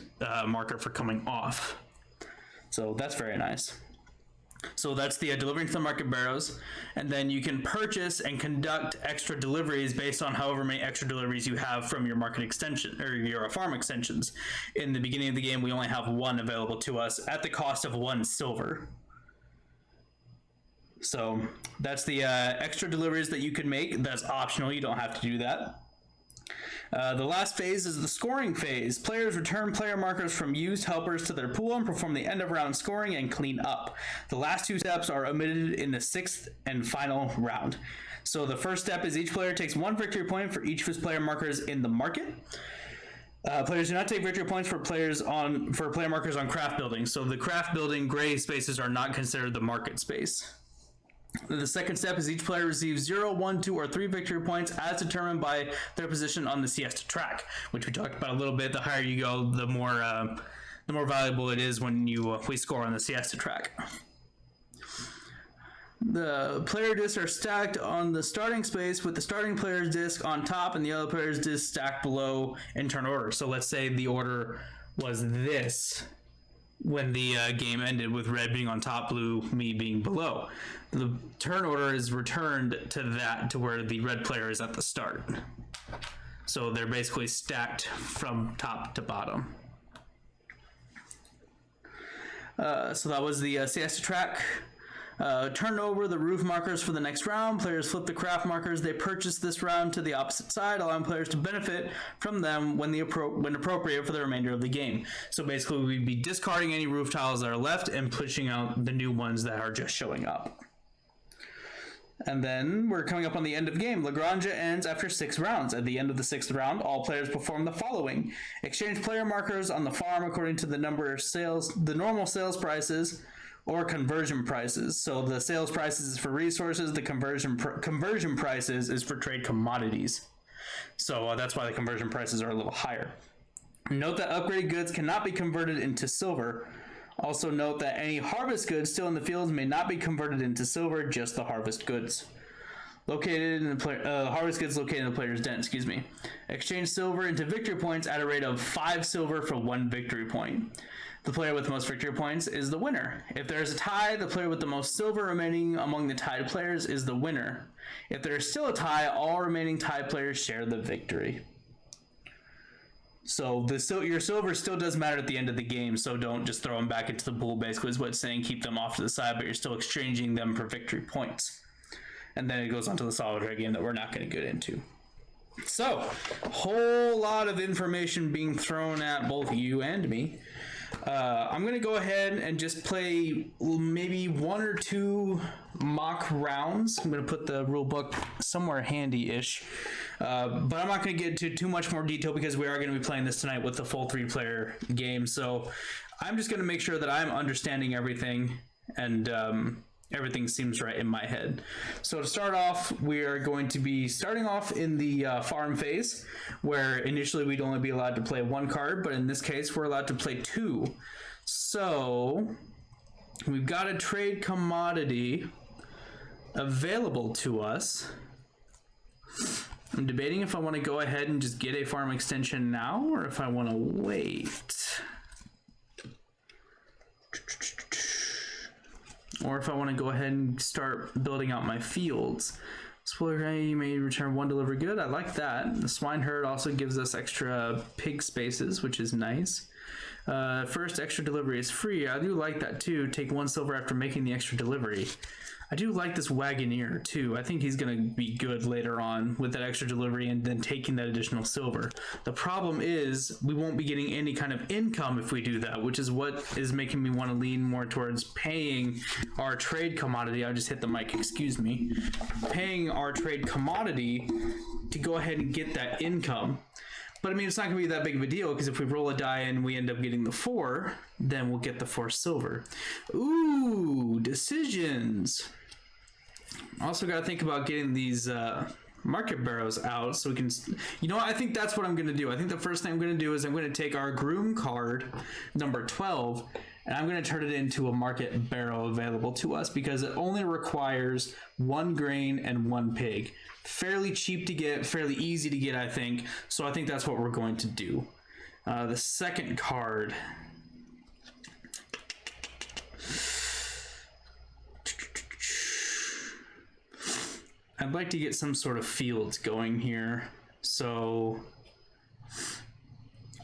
S1: marker for coming off. So that's very nice. So that's the delivering to the market barrows, and then you can purchase and conduct extra deliveries based on however many extra deliveries you have from your market extension or your farm extensions. In the beginning of the game, we only have 1 available to us at the cost of 1 silver. So that's the extra deliveries that you can make. That's optional. You don't have to do that. The last phase is the scoring phase. Players return player markers from used helpers to their pool and perform the end of round scoring and clean up. The last 2 steps are omitted in the 6th and final round. So the first step is each player takes 1 victory point for each of his player markers in the market. Players do not take victory points for player markers on craft building. So the craft building gray spaces are not considered the market space. The second step is each player receives 0, 1, 2, or 3 victory points as determined by their position on the siesta track, which we talked about a little bit. The higher you go, the more valuable it is when we score on the siesta track. The player discs are stacked on the starting space with the starting player's disc on top and the other player's disc stacked below in turn order. So let's say the order was this. when the game ended with red being on top, blue, me being below. The turn order is returned to where the red player is at the start. So they're basically stacked from top to bottom. So that was the siesta track. Turn over the roof markers for the next round. Players flip the craft markers they purchased this round to the opposite side, allowing players to benefit from them when appropriate for the remainder of the game. So basically, we'd be discarding any roof tiles that are left and pushing out the new ones that are just showing up. And then we're coming up on the end of game. La Granja ends after 6 rounds. At the end of the 6th round, all players perform the following: exchange player markers on the farm according to the number of sales, the normal sales prices, or conversion prices. So the sales prices is for resources, the conversion prices is for trade commodities. So that's why the conversion prices are a little higher. Note that upgraded goods cannot be converted into silver. Also note that any harvest goods still in the fields may not be converted into silver, just the harvest goods. Located in the harvest goods located in the player's den, Exchange silver into victory points at a rate of 5 silver for 1 victory point. The player with the most victory points is the winner. If there is a tie, the player with the most silver remaining among the tied players is the winner. If there is still a tie, all remaining tied players share the victory. So your silver still does matter at the end of the game, so don't just throw them back into the pool, basically is what it's saying. Keep them off to the side, but you're still exchanging them for victory points. And then it goes on to the solitaire game that we're not going to get into. So, whole lot of information being thrown at both you and me. I'm going to go ahead and just play maybe 1 or 2 mock rounds. I'm going to put the rule book somewhere handy-ish. But I'm not going to get into too much more detail because we are going to be playing this tonight with the full 3-player game. So I'm just going to make sure that I'm understanding everything and everything seems right in my head. So to start off, we are going to be starting off in the farm phase, where initially we'd only be allowed to play 1 card, but in this case we're allowed to play 2. So we've got a trade commodity available to us. I'm debating if I want to go ahead and just get a farm extension now, or if I want to wait. Or if I want to go ahead and start building out my fields. Spoiler, you may return 1 delivery good. I like that. The swine herd also gives us extra pig spaces, which is nice. First extra delivery is free. I do like that too. Take 1 silver after making the extra delivery. I do like this Wagoneer too. I think he's going to be good later on with that extra delivery and then taking that additional silver. The problem is we won't be getting any kind of income if we do that, which is what is making me want to lean more towards paying our trade commodity. I just hit the mic, excuse me. Paying our trade commodity to go ahead and get that income. But I mean, it's not going to be that big of a deal because if we roll a die and we end up getting the 4, then we'll get the 4 silver. Ooh, decisions. Also got to think about getting these market barrows out so we can, you know what, I think that's what I'm going to do. I think the first thing I'm going to do is I'm going to take our groom card, number 12, and I'm going to turn it into a market barrow available to us because it only requires 1 grain and 1 pig. Fairly cheap to get, fairly easy to get, I think. So I think that's what we're going to do. The second card. I'd like to get some sort of fields going here. So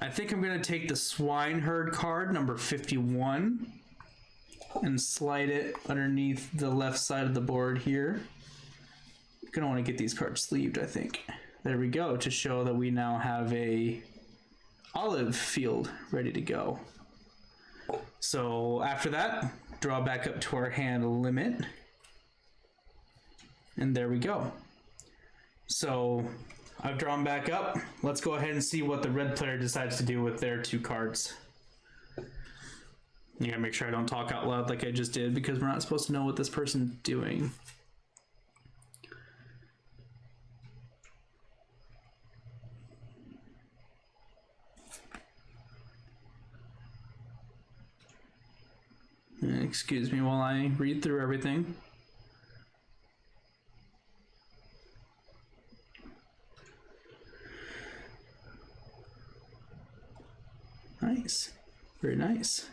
S1: I think I'm going to take the swine herd card, number 51, and slide it underneath the left side of the board here. Gonna want to get these cards sleeved, I think. There we go, to show that we now have a olive field ready to go. So after that, draw back up to our hand limit. And there we go. So I've drawn back up. Let's go ahead and see what the red player decides to do with their 2 cards. You gotta make sure I don't talk out loud like I just did because we're not supposed to know what this person's doing. Excuse me while I read through everything. Nice. Very nice.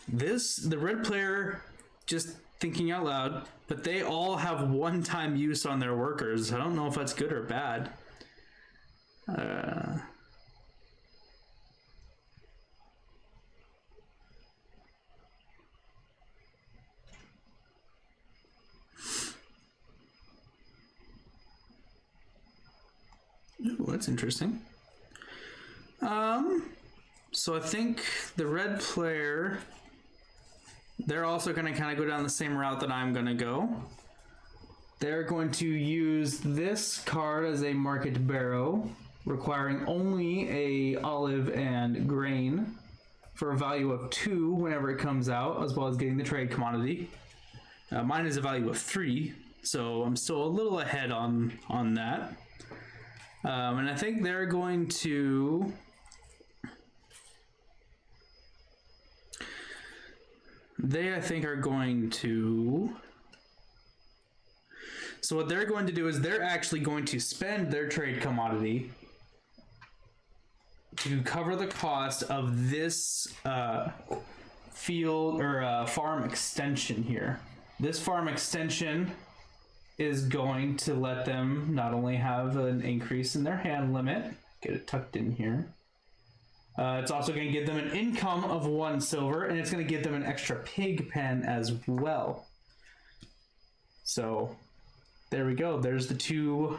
S1: The red player, just thinking out loud, but they all have one-time use on their workers. I don't know if that's good or bad. Ooh, that's interesting. So I think the red player, they're also going to kind of go down the same route that I'm going to go. They're going to use this card as a market barrow, requiring only a olive and grain for a value of 2 whenever it comes out, as well as getting the trade commodity. Mine is a value of 3, so I'm still a little ahead on that. And I think they're going to... I think, are going to... So what they're going to do is they're actually going to spend their trade commodity to cover the cost of this field or farm extension here. This farm extension is going to let them not only have an increase in their hand limit, get it tucked in here, it's also going to give them an income of 1 silver, and it's going to give them an extra pig pen as well. So there we go. There's the two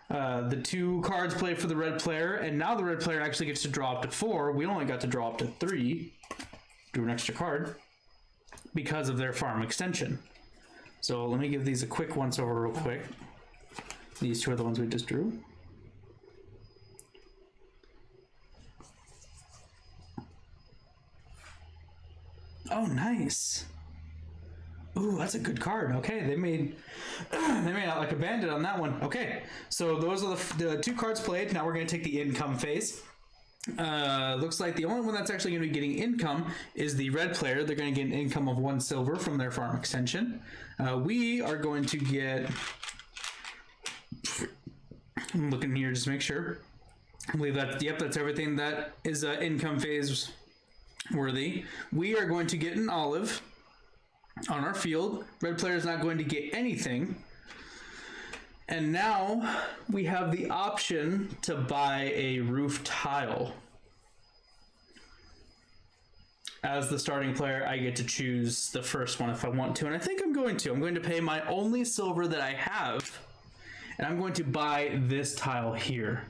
S1: cards played for the red player, and now the red player actually gets to draw up to 4. We only got to draw up to 3. Drew an extra card because of their farm extension. So let me give these a quick once over real quick. These 2 are the ones we just drew. Oh, nice. Ooh, that's a good card. Okay, they made out like a bandit on that one. Okay, so those are the 2 cards played. Now we're going to take the income phase. Looks like the only one that's actually going to be getting income is the red player. They're going to get an income of 1 silver from their farm extension. We are going to get... I'm looking here just to make sure. I believe that, yep, that's everything that is income phase worthy. We are going to get an olive on our field. Red player is not going to get anything. And now we have the option to buy a roof tile. As the starting player, I get to choose the first one if I want to, and I think I'm going to. I'm going to pay my only silver that I have, and I'm going to buy this tile here,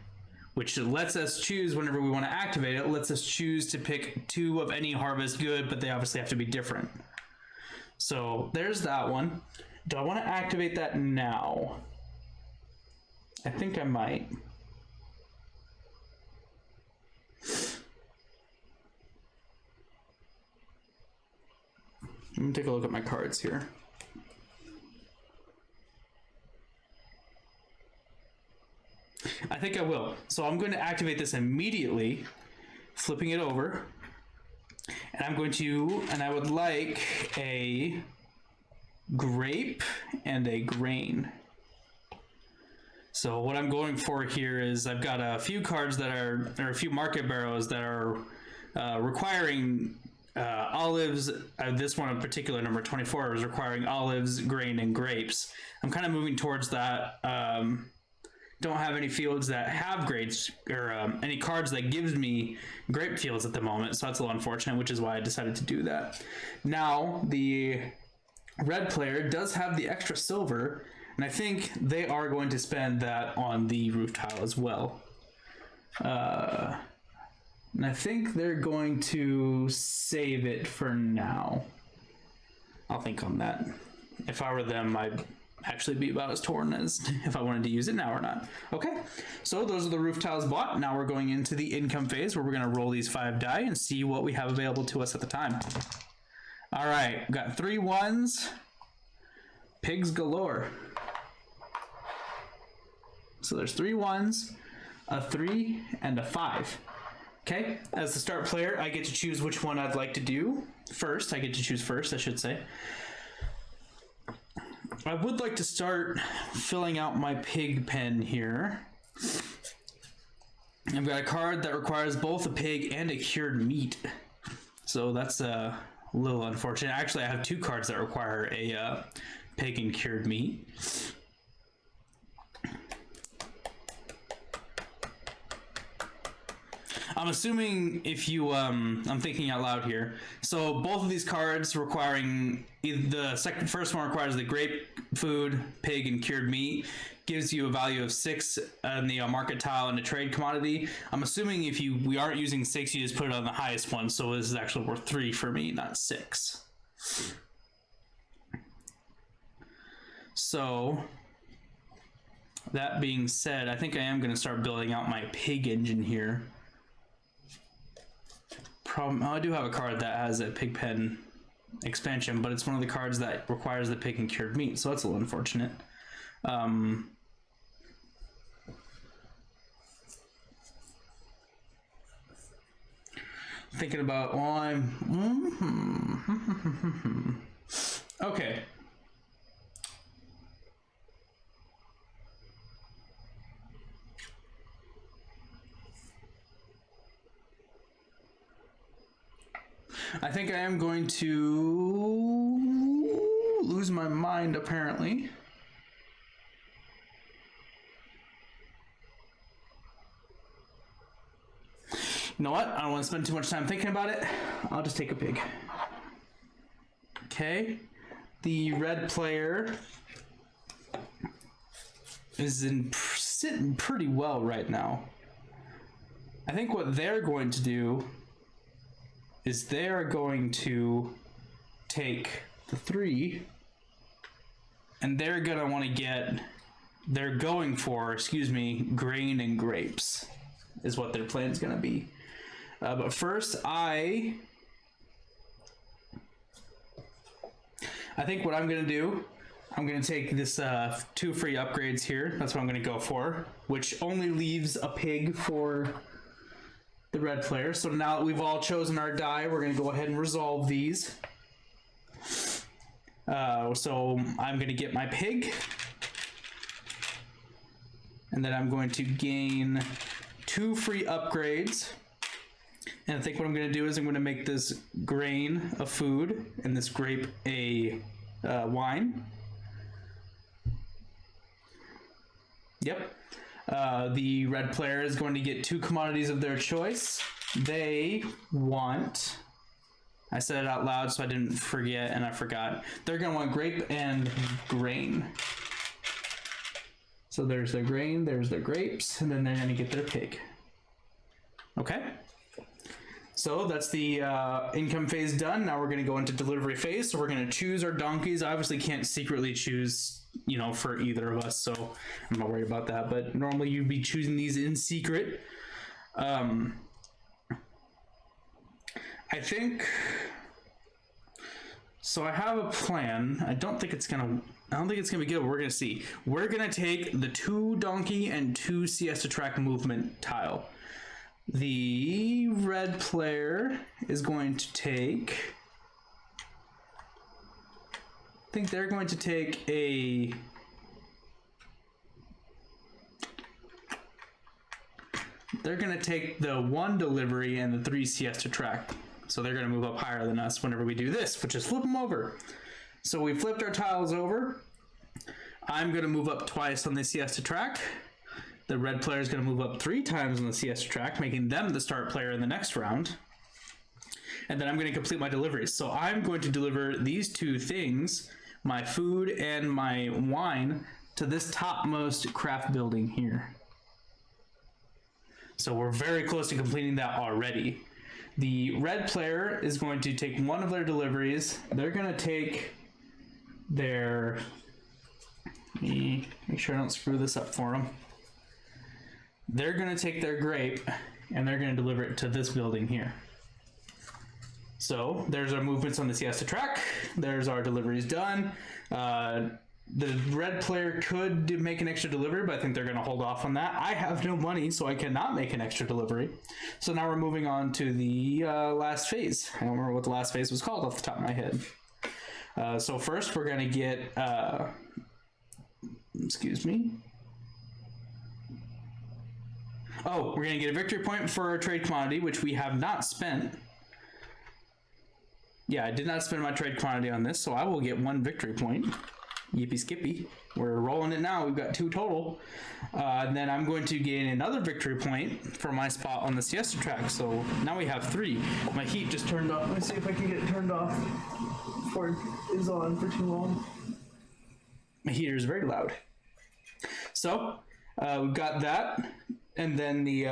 S1: which lets us choose whenever we want to activate it. It lets us choose to pick 2 of any harvest good, but they obviously have to be different. So there's that one. Do I want to activate that now? I think I might. Let me take a look at my cards here. I think I will. So I'm going to activate this immediately, flipping it over. And I would like a grape and a grain. So what I'm going for here is I've got a few cards that are, or a few market barrows that are requiring olives. This one in particular, number 24, is requiring olives, grain, and grapes. I'm kind of moving towards that. Don't have any fields that have grapes or any cards that gives me grape fields at the moment, so that's a little unfortunate, which is why I decided to do that. Now the red player does have the extra silver, and I think they are going to spend that on the roof tile as well. And I think they're going to save it for now. I'll think on that. If I were them, I'd actually be about as torn as if I wanted to use it now or not. Okay, so those are the roof tiles bought. Now we're going into the income phase where we're going to roll these 5 die and see what we have available to us at the time. All right, we've got 3 1s, pigs galore. So there's 3 1s, a 3, and a 5. Okay, as the start player, I get to choose which one I'd like to do first. I get to choose first, I should say. I would like to start filling out my pig pen here. I've got a card that requires both a pig and a cured meat. So that's a A little unfortunate. Actually, I have 2 cards that require a pig and cured meat. I'm assuming if you, I'm thinking out loud here. So both of these cards requiring, the first one requires the grape, food, pig, and cured meat, gives you a value of 6 on the market tile and a trade commodity. I'm assuming if we aren't using 6, you just put it on the highest one. So this is actually worth 3 for me, not 6. So that being said, I think I am going to start building out my pig engine here. I do have a card that has a pig pen expansion, but it's one of the cards that requires the pig and cured meat, so that's a little unfortunate. Thinking about, well, okay. I think I am going to lose my mind, apparently. You know what? I don't want to spend too much time thinking about it. I'll just take a pig. Okay. The red player is sitting pretty well right now. I think what they're going to do is they're going to take the 3 and they're going to want to get, they're going for, grain and grapes is what their plan is going to be. But first, I think what I'm going to do, I'm going to take this 2 free upgrades here. That's what I'm going to go for, which only leaves a pig for the red player. So now that we've all chosen our die, we're going to go ahead and resolve these. So I'm going to get my pig, and then I'm going to gain 2 free upgrades. And I think what I'm going to do is I'm going to make this grain a food and this grape a wine. Yep. The red player is going to get 2 commodities of their choice. They want, I said it out loud so I didn't forget, and I forgot. They're going to want grape and grain. So there's their grain, there's their grapes, and then they're going to get their pig. Okay. So that's the income phase done. Now we're going to go into delivery phase. So we're going to choose our donkeys. I obviously can't secretly choose, for either of us, so I'm not worried about that. But normally you'd be choosing these in secret. I think. So I have a plan. I don't think it's gonna be good. But we're gonna see. We're gonna take the 2 donkey and 2 siesta track movement tile. The red player is going to take, I think they're going to take a, they're going to take the 1 delivery and the 3 siesta track. So they're going to move up higher than us whenever we do this, which is flip them over. So we flipped our tiles over. I'm going to move up twice on the siesta track. The red player is going to move up 3 times on the siesta track, making them the start player in the next round. And then I'm going to complete my deliveries. So I'm going to deliver these 2 things, my food and my wine, to this topmost craft building here. So we're very close to completing that already. The red player is going to take 1 of their deliveries. They're going to take their, let me make sure I don't screw this up for them. They're going to take their grape and they're going to deliver it to this building here. So there's our movements on the siesta track. There's our deliveries done. The red player could make an extra delivery, but I think they're going to hold off on that. I have no money, so I cannot make an extra delivery. So now we're moving on to the last phase. I don't remember what the last phase was called off the top of my head. So first we're going to get, Oh, we're going to get a victory point for our trade commodity, which we have not spent. Yeah, I did not spend my trade quantity on this, so I will get 1 victory point. Yippee skippy. We're rolling it now. We've got 2 total. And then I'm going to gain another victory point for my spot on the siesta track. So now we have 3. My heat just turned off. Let me see if I can get it turned off before it is on for too long. My heater is very loud. So we've got that. And then the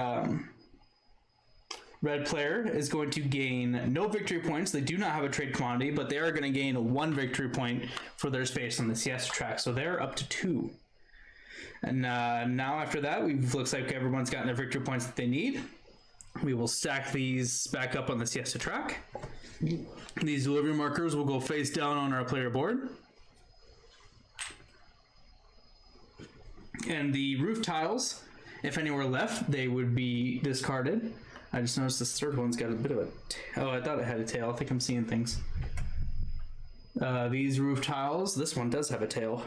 S1: red player is going to gain no victory points. They do not have a trade quantity, but they are going to gain 1 victory point for their space on the siesta track. So they're up to 2. And now after that, looks like everyone's gotten their victory points that they need. We will stack these back up on the siesta track. These delivery markers will go face down on our player board. And the roof tiles, if any were left, they would be discarded. I just noticed this third one's got a bit of a tail. Oh, I thought it had a tail. I think I'm seeing things. These roof tiles, this one does have a tail.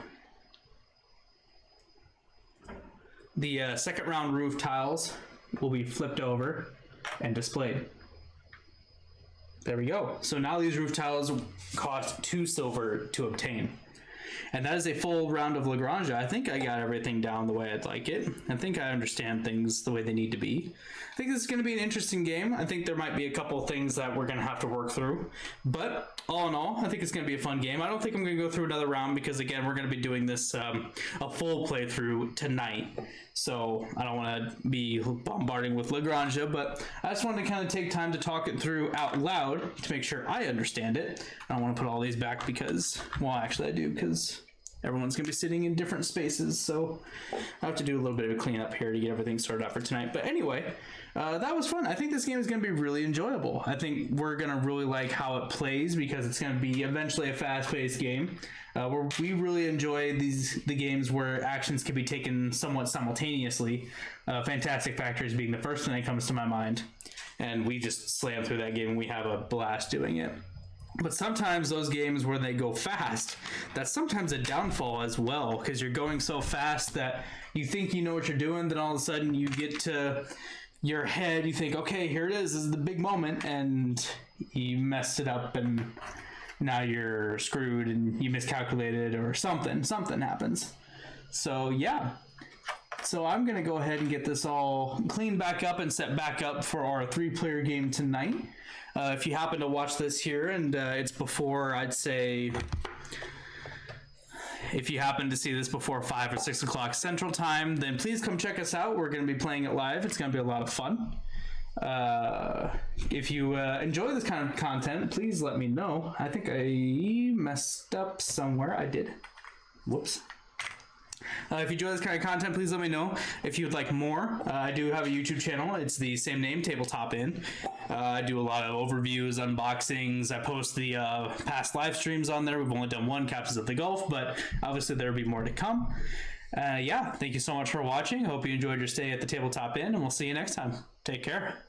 S1: The second round roof tiles will be flipped over and displayed. There we go. So now these roof tiles cost 2 silver to obtain. And that is a full round of Granja. I think I got everything down the way I'd like it. I think I understand things the way they need to be. I think this is going to be an interesting game. I think there might be a couple things that we're going to have to work through. But all in all, I think it's going to be a fun game. I don't think I'm going to go through another round because, again, we're going to be doing this a full playthrough tonight. So I don't want to be bombarding with Granja, but I just wanted to kind of take time to talk it through out loud to make sure I understand it. I don't want to put all these back because, well, actually I do, because everyone's going to be sitting in different spaces. So I have to do a little bit of a cleanup here to get everything sorted out for tonight. But anyway, that was fun. I think this game is going to be really enjoyable. I think we're going to really like how it plays because it's going to be eventually a fast-paced game. Where we really enjoy the games where actions can be taken somewhat simultaneously. Fantastic Factories being the first thing that comes to my mind. And we just slam through that game and we have a blast doing it. But sometimes those games where they go fast, that's sometimes a downfall as well, because you're going so fast that you think you know what you're doing, then all of a sudden you get to your head, you think, okay, here it is, this is the big moment, and you messed it up and now you're screwed and you miscalculated or something happens. So yeah, so I'm gonna go ahead and get this all cleaned back up and set back up for our 3-player game tonight. If you happen to watch this here and it's before, I'd say, if you happen to see this before 5 or 6 o'clock Central Time, then please come check us out. We're going to be playing it live. It's going to be a lot of fun. If you enjoy this kind of content, please let me know. I think I messed up somewhere. I did. Whoops. If you enjoy this kind of content, please let me know. If you would like more, I do have a YouTube channel. It's the same name, Tabletop In. I do a lot of overviews, unboxings. I post the past live streams on there. We've only done one, Captains of the Gulf, but obviously there will be more to come. Yeah, thank you so much for watching. Hope you enjoyed your stay at the Tabletop Inn, and we'll see you next time. Take care.